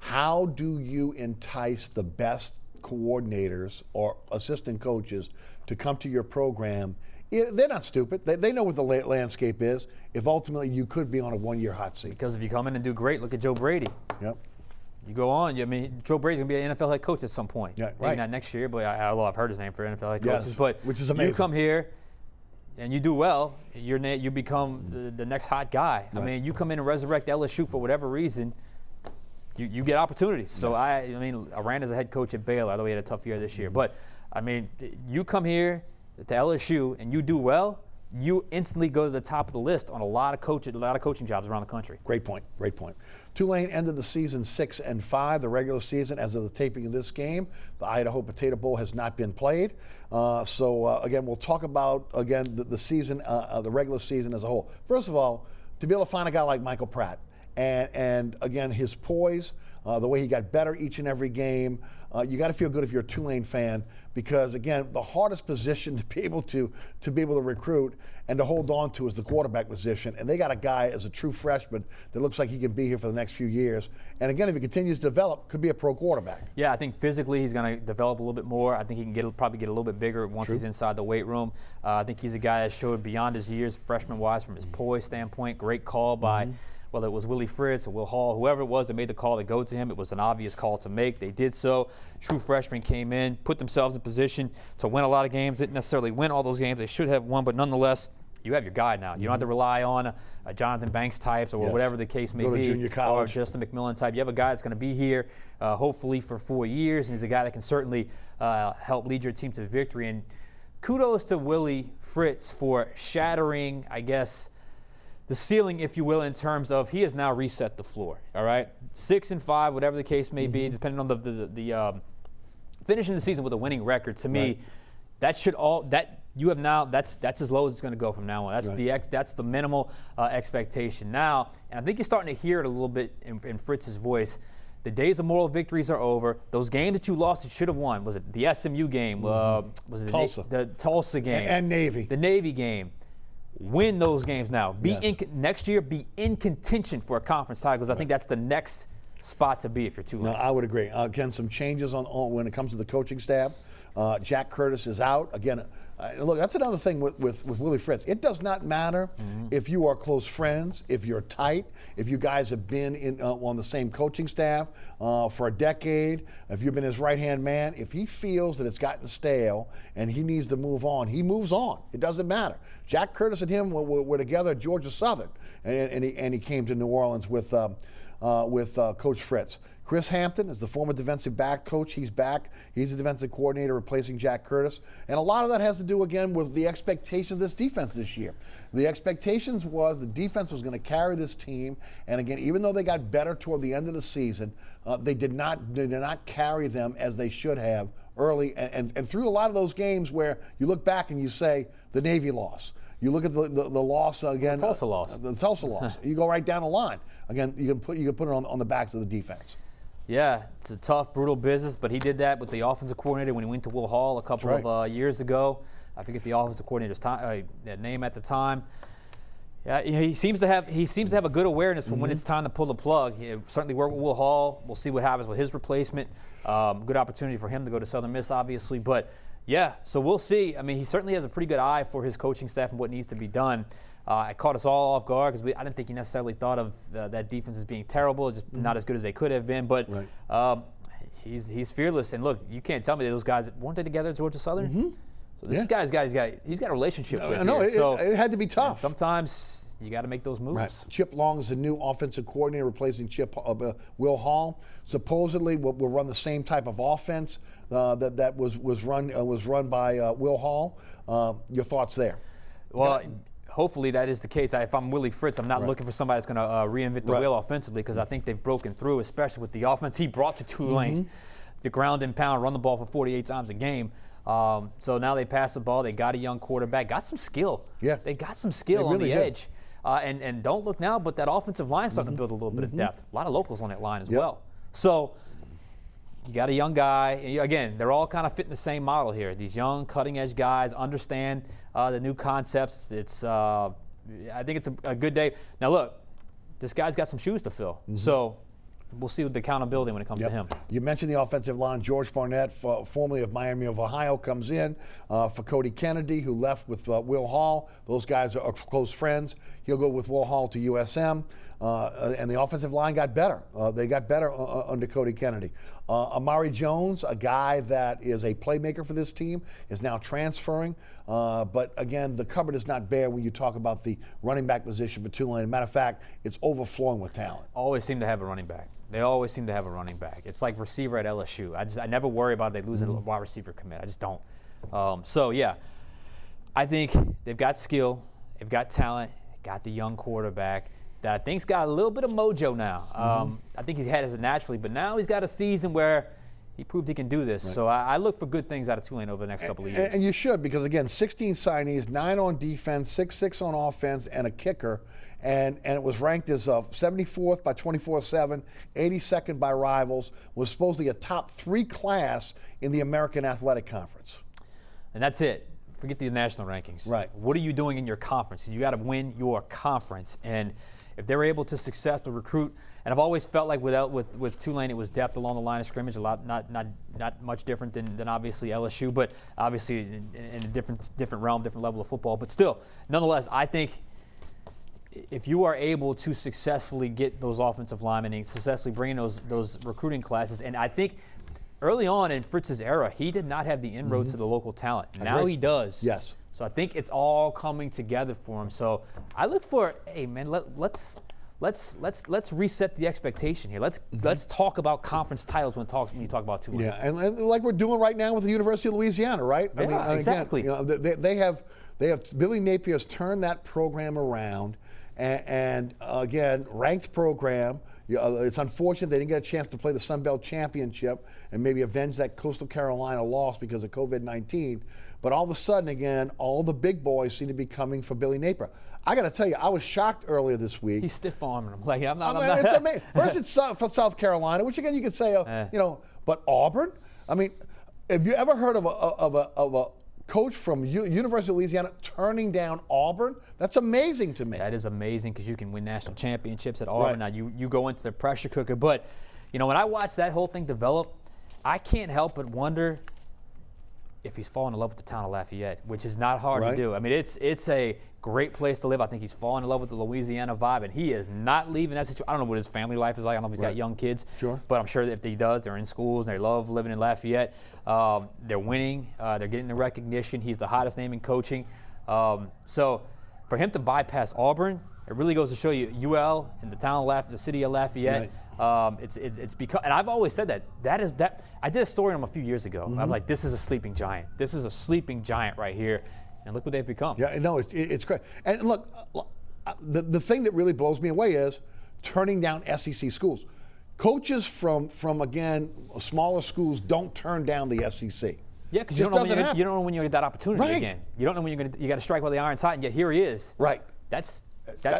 How do you entice the best coordinators or assistant coaches to come to your program? They're not stupid. They know what the landscape is, if ultimately you could be on a one-year hot seat. Because if you come in and do great, look at Joe Brady. You go on. Joe Brady's going to be an NFL head coach at some point. Maybe not next year, but I've heard his name for NFL head coaches. But which is amazing. You come here and you do well, you become the next hot guy. I mean, you come in and resurrect LSU for whatever reason, you get opportunities. So, Aranda's a head coach at Baylor, although he had a tough year this year. But I mean, you come here to LSU and you do well, you instantly go to the top of the list on a lot of coaching jobs around the country. Great point. Tulane ended the season 6-5, the regular season. As of the taping of this game, the Idaho Potato Bowl has not been played. Again, we'll talk about the season, the regular season as a whole. First of all, to be able to find a guy like Michael Pratt, and again, his poise, the way he got better each and every game. You got to feel good if you're a Tulane fan, because again, the hardest position to be able to recruit and to hold on to is the quarterback position. And they got a guy as a true freshman that looks like he can be here for the next few years. And again, if he continues to develop, could be a pro quarterback. Yeah, I think physically he's going to develop a little bit more. I think he can probably get a little bit bigger once he's inside the weight room. I think he's a guy that showed beyond his years freshman-wise from his poise standpoint. Great call by whether it was Willie Fritz or Will Hall, whoever it was that made the call to go to him. It was an obvious call to make. They did so. True freshmen came in, put themselves in position to win a lot of games. Didn't necessarily win all those games they should have won, but nonetheless, you have your guy now. You don't have to rely on Jonathan Banks types or whatever the case may be, junior college, or Justin McMillan type. You have a guy that's going to be here hopefully for 4 years, and he's a guy that can certainly help lead your team to victory. And kudos to Willie Fritz for shattering, I guess, the ceiling, if you will, in terms of he has now reset the floor. All right, 6-5, whatever the case may be, depending on the finishing the season with a winning record. To me, that should you have now. That's as low as it's going to go from now on. That's the minimal expectation now, and I think you're starting to hear it a little bit in Fritz's voice. The days of moral victories are over. Those games that you lost, you should have won. Was it the SMU game? Was it Tulsa? The Tulsa game and Navy? The Navy game. Win those games now. Next year, be in contention for a conference title, because I think that's the next spot to be if you're Tulane. No, I would agree. Again, some changes on when it comes to the coaching staff. Jack Curtis is out. Again, look, that's another thing with Willie Fritz. It does not matter if you are close friends, if you're tight, if you guys have been on the same coaching staff for a decade, if you've been his right-hand man. If he feels that it's gotten stale and he needs to move on, he moves on. It doesn't matter. Jack Curtis and him were together at Georgia Southern, and he came to New Orleans with Coach Fritz. Chris Hampton is the former defensive back coach. He's back. He's the defensive coordinator replacing Jack Curtis. And a lot of that has to do, again, with the expectations of this defense this year. The expectations was the defense was going to carry this team. And again, even though they got better toward the end of the season, they did not carry them as they should have early. And through a lot of those games where you look back and you say, the Navy loss. You look at the loss again. The Tulsa loss. The Tulsa loss. You go right down the line. Again, you can put it on the backs of the defense. Yeah, it's a tough, brutal business, but he did that with the offensive coordinator when he went to Will Hall a couple of years ago. I forget the offensive coordinator's name at the time. Yeah, he seems to have a good awareness for when it's time to pull the plug. He certainly worked with Will Hall. We'll see what happens with his replacement. Good opportunity for him to go to Southern Miss, obviously, but yeah, so we'll see. I mean, he certainly has a pretty good eye for his coaching staff and what needs to be done. It caught us all off guard because I didn't think he necessarily thought of that defense as being terrible, just not as good as they could have been. But he's fearless. And look, you can't tell me that those guys weren't they together at Georgia Southern? So this guy's got a relationship with him. It had to be tough. Sometimes you got to make those moves. Right. Chip Long is the new offensive coordinator replacing Will Hall. Supposedly will run the same type of offense that was run by Will Hall. Your thoughts there? Well. Hopefully that is the case. If I'm Willie Fritz, I'm not looking for somebody that's going to reinvent the wheel offensively, because I think they've broken through, especially with the offense he brought to Tulane. The ground and pound, run the ball for 48 times a game. So now they pass the ball. They got a young quarterback, got some skill. Yeah. They got some skill on the edge. And don't look now, but that offensive line is starting to build a little bit of depth. A lot of locals on that line as well. So you got a young guy. Again, they're all kind of fitting the same model here. These young, cutting-edge guys understand the new concepts. I think it's a good day. Now, look, this guy's got some shoes to fill. So we'll see with the accountability when it comes to him. You mentioned the offensive line. George Barnett, formerly of Miami of Ohio, comes in for Cody Kennedy, who left with Will Hall. Those guys are close friends. He'll go with Will Hall to USM. And the offensive line got better. They got better under Cody Kennedy. Amari Jones, a guy that is a playmaker for this team, is now transferring. But again, the cupboard is not bare when you talk about the running back position for Tulane. Matter of fact, it's overflowing with talent. Always seem to have a running back. They always seem to have a running back. It's like receiver at LSU. I never worry about they losing a wide receiver commit. I just don't. So yeah, I think they've got skill, they've got talent, got the young quarterback that I think's got a little bit of mojo now. I think he's had it naturally, but now he's got a season where he proved he can do this. Right. So I look for good things out of Tulane over the next couple of years. And you should, because again, 16 signees, 9 on defense, 6 on offense, and a kicker. And it was ranked as 74th by 24/7, 82nd by Rivals, was supposedly a top 3 class in the American Athletic Conference. And that's it. Forget the national rankings. Right. What are you doing in your conference? You got to win your conference. And if they're able to successfully recruit, and I've always felt like with Tulane, it was depth along the line of scrimmage, a lot not much different than obviously LSU, but obviously in a different realm, different level of football. But still, nonetheless, I think if you are able to successfully get those offensive linemen and successfully bring in those recruiting classes, and I think early on in Fritz's era, he did not have the inroads to the local talent. Now he does. Yes. So I think it's all coming together for him. So I look for, hey man, let's reset the expectation here. Let's talk about conference titles when you talk about Tulane. Yeah, and like we're doing right now with the University of Louisiana, right? Yeah, I mean, exactly. Again, they have Billy Napier's turned that program around, and again, ranked program. It's unfortunate they didn't get a chance to play the Sun Belt Championship and maybe avenge that Coastal Carolina loss because of COVID-19. But all of a sudden, again, all the big boys seem to be coming for Billy Napier. I got to tell you, I was shocked earlier this week. He's stiff-arming them. Like I'm not. It's amazing. First, it's for South Carolina, which again you could say, but Auburn. I mean, have you ever heard of a coach from University of Louisiana turning down Auburn? That's amazing to me. That is amazing because you can win national championships at Auburn. Right. Now you go into the pressure cooker, but when I watch that whole thing develop, I can't help but wonder if he's fallen in love with the town of Lafayette, which is not hard to do. I mean, it's a great place to live. I think he's fallen in love with the Louisiana vibe, and he is not leaving that situation. I don't know what his family life is like. I don't know if he's got young kids. Sure. But I'm sure that if he does, they're in schools, and they love living in Lafayette. They're winning. They're getting the recognition. He's the hottest name in coaching. So for him to bypass Auburn, it really goes to show you UL and the town of Lafayette, the city of Lafayette. Right. It's because, and I've always said that. I did a story on him a few years ago. I'm like, this is a sleeping giant. This is a sleeping giant right here. And look what they've become. Yeah, no, it's great. And look, the thing that really blows me away is turning down SEC schools. Coaches from again, smaller schools don't turn down the SEC. Yeah, because you don't know when you get that opportunity again. You don't know when you got to strike while the iron's hot, and yet here he is. Right. That's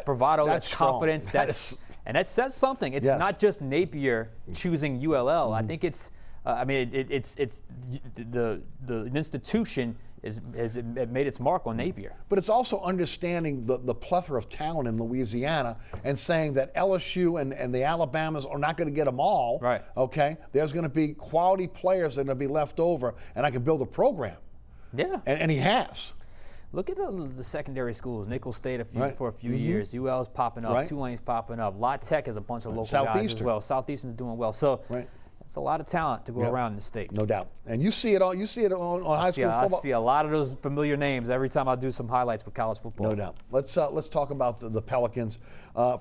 bravado. That's confidence. And that says something. It's not just Napier choosing ULL. I think it's. It's the institution has made its mark on Napier. But it's also understanding the plethora of talent in Louisiana and saying that LSU and the Alabamas are not going to get them all. Right. Okay. There's going to be quality players that are going to be left over, and I can build a program. Yeah. And he has. Look at the secondary schools. Nicholls State for a few years. UL's popping up. Tulane's popping up. La Tech has a bunch of local guys as well. Southeastern's doing well. So. Right. It's a lot of talent to go around in the state. No doubt. And you see it on high school football. I see a lot of those familiar names every time I do some highlights with college football. No doubt. Let's talk about the Pelicans.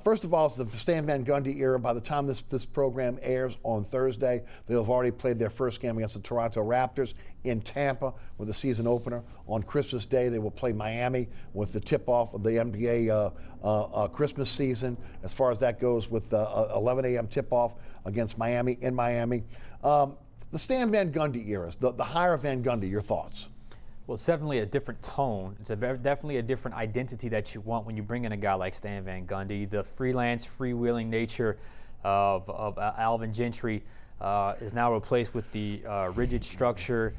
First of all, it's the Stan Van Gundy era. By the time this program airs on Thursday, they'll have already played their first game against the Toronto Raptors in Tampa with the season opener. On Christmas Day, they will play Miami with the tip-off of the NBA Christmas season. As far as that goes, with 11 a.m. tip-off against Miami in Miami. The Stan Van Gundy era, the hire Van Gundy, your thoughts? Well, it's definitely a different tone. It's definitely a different identity that you want when you bring in a guy like Stan Van Gundy. The freelance, freewheeling nature of Alvin Gentry is now replaced with the rigid structure,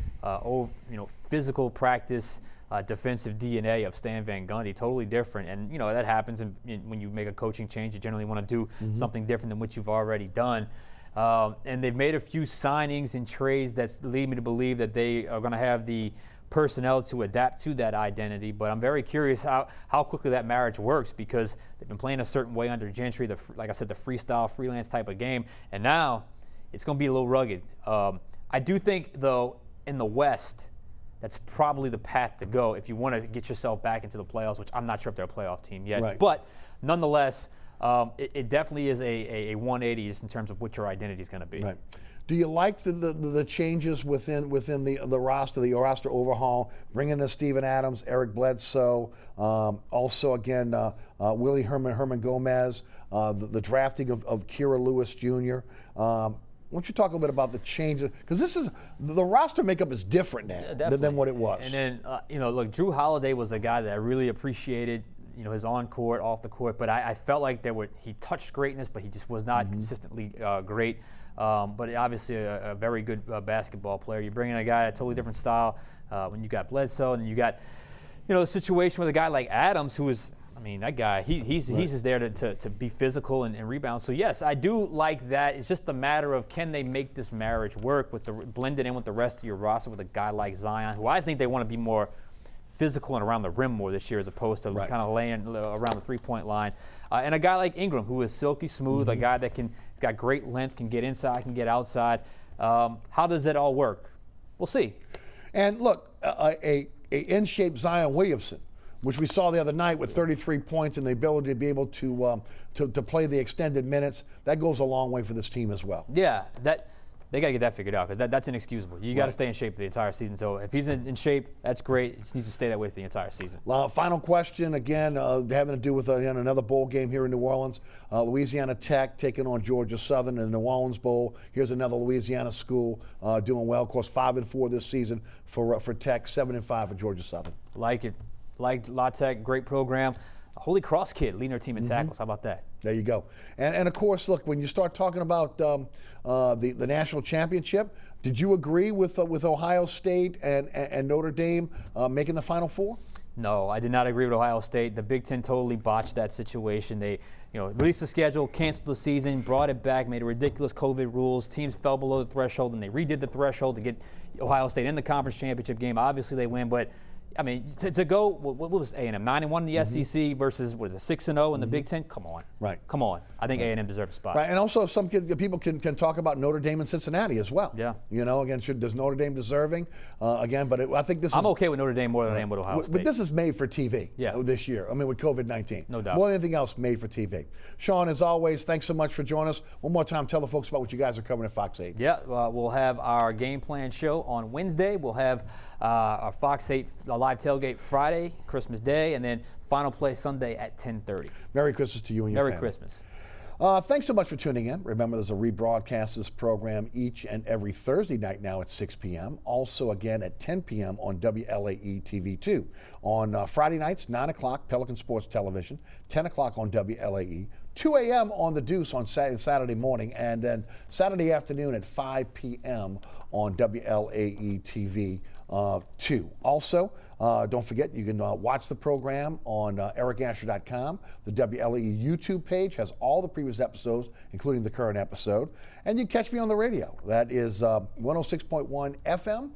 physical practice, defensive DNA of Stan Van Gundy. Totally different, and that happens when you make a coaching change. You generally want to do something different than what you've already done. And they've made a few signings and trades that lead me to believe that they are going to have the personnel to adapt to that identity, but I'm very curious how quickly that marriage works, because they've been playing a certain way under Gentry, like I said, the freestyle, freelance type of game, and now it's going to be a little rugged. I do think, though, in the West, that's probably the path to go if you want to get yourself back into the playoffs, which I'm not sure if they're a playoff team yet. Right. But nonetheless, it definitely is a 180 just in terms of what your identity is going to be. Right. Do you like the changes within the roster overhaul, bringing in Steven Adams, Eric Bledsoe, also again Willie Herman Gomez, the drafting of Kira Lewis Jr. Why don't you talk a little bit about the changes? Because the roster makeup is different now than what it was. And then look, Drew Holiday was a guy that I really appreciated. His on court, off the court, but I felt like he touched greatness, but he just was not consistently great. But obviously a very good basketball player. You bring in a guy a totally different style when you got Bledsoe, and then you got a situation with a guy like Adams, who is, that guy, he's just there to be physical and rebound. So yes, I do like that. It's just a matter of, can they make this marriage work blend it in with the rest of your roster with a guy like Zion, who I think they want to be more physical and around the rim more this year, as opposed to kind of laying around the three-point line. And a guy like Ingram, who is silky smooth, a guy that got great length, can get inside, can get outside. How does that all work? We'll see. And look, a in-shape Zion Williamson, which we saw the other night with 33 points and the ability to be able to play the extended minutes, that goes a long way for this team as well. Yeah, they got to get that figured out, because that's inexcusable. You got to stay in shape for the entire season. So if he's in shape, that's great. He just needs to stay that way for the entire season. Final question, again, having to do with another bowl game here in New Orleans. Louisiana Tech taking on Georgia Southern in the New Orleans Bowl. Here's another Louisiana school doing well. Of course, 5-4 this season for Tech, 7-5 for Georgia Southern. Like it. Liked La Tech, great program. A Holy Cross kid leading their team in tackles. How about that? There you go. And of course, look, when you start talking about the national championship, did you agree with Ohio State and Notre Dame making the Final Four? No, I did not agree with Ohio State. The Big Ten totally botched that situation. They released the schedule, canceled the season, brought it back, made ridiculous COVID rules. Teams fell below the threshold, and they redid the threshold to get Ohio State in the conference championship game. Obviously, they win, but to go, what was A&M, 9-1 in the SEC versus, 6-0 in the Big Ten? Come on. Right. Come on. I think A&M deserves a spot. Right, and also some people can talk about Notre Dame and Cincinnati as well. Yeah. Again, does Notre Dame deserving? I think this is... I'm okay with Notre Dame more than I am with Ohio State. But this is made for TV this year. With COVID-19. No doubt. More than anything else, made for TV. Sean, as always, thanks so much for joining us. One more time, tell the folks about what you guys are covering at Fox 8. Yeah, we'll have our game plan show on Wednesday. We'll have our Fox 8 live tailgate Friday, Christmas Day, and then final play Sunday at 10:30. Merry Christmas to you and your family. Merry Christmas. Thanks so much for tuning in. Remember, there's a rebroadcast of this program each and every Thursday night now at 6 p.m. Also again at 10 p.m. on WLAE-TV 2. On Friday nights, 9 o'clock, Pelican Sports Television, 10 o'clock on WLAE, 2 a.m. on The Deuce on Saturday morning, and then Saturday afternoon at 5 p.m. on WLAE-TV 2. Also, don't forget, you can watch the program on ericasher.com. The WLAE YouTube page has all the previous episodes, including the current episode. And you can catch me on the radio. That is 106.1 FM.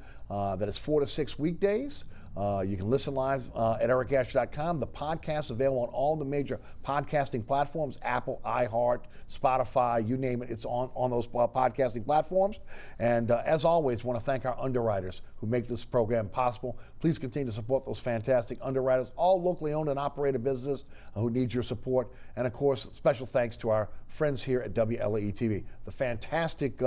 That is 4 to 6 weekdays. You can listen live at ericasher.com. The podcast is available on all the major podcasting platforms, Apple, iHeart, Spotify, you name it, it's on those podcasting platforms. And as always, want to thank our underwriters who make this program possible. Please continue to support those fantastic underwriters, all locally owned and operated businesses who need your support. And of course, special thanks to our friends here at WLAE-TV, the fantastic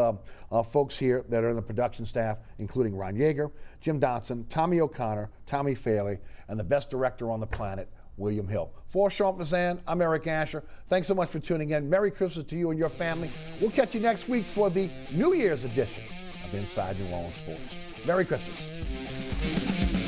folks here that are in the production staff, including Ron Yeager, Jim Dotson, Tommy O'Connor, Tommy Faley, and the best director on the planet, William Hill. For Sean Fazende, I'm Eric Asher. Thanks so much for tuning in. Merry Christmas to you and your family. We'll catch you next week for the New Year's edition of Inside New Orleans Sports. Merry Christmas.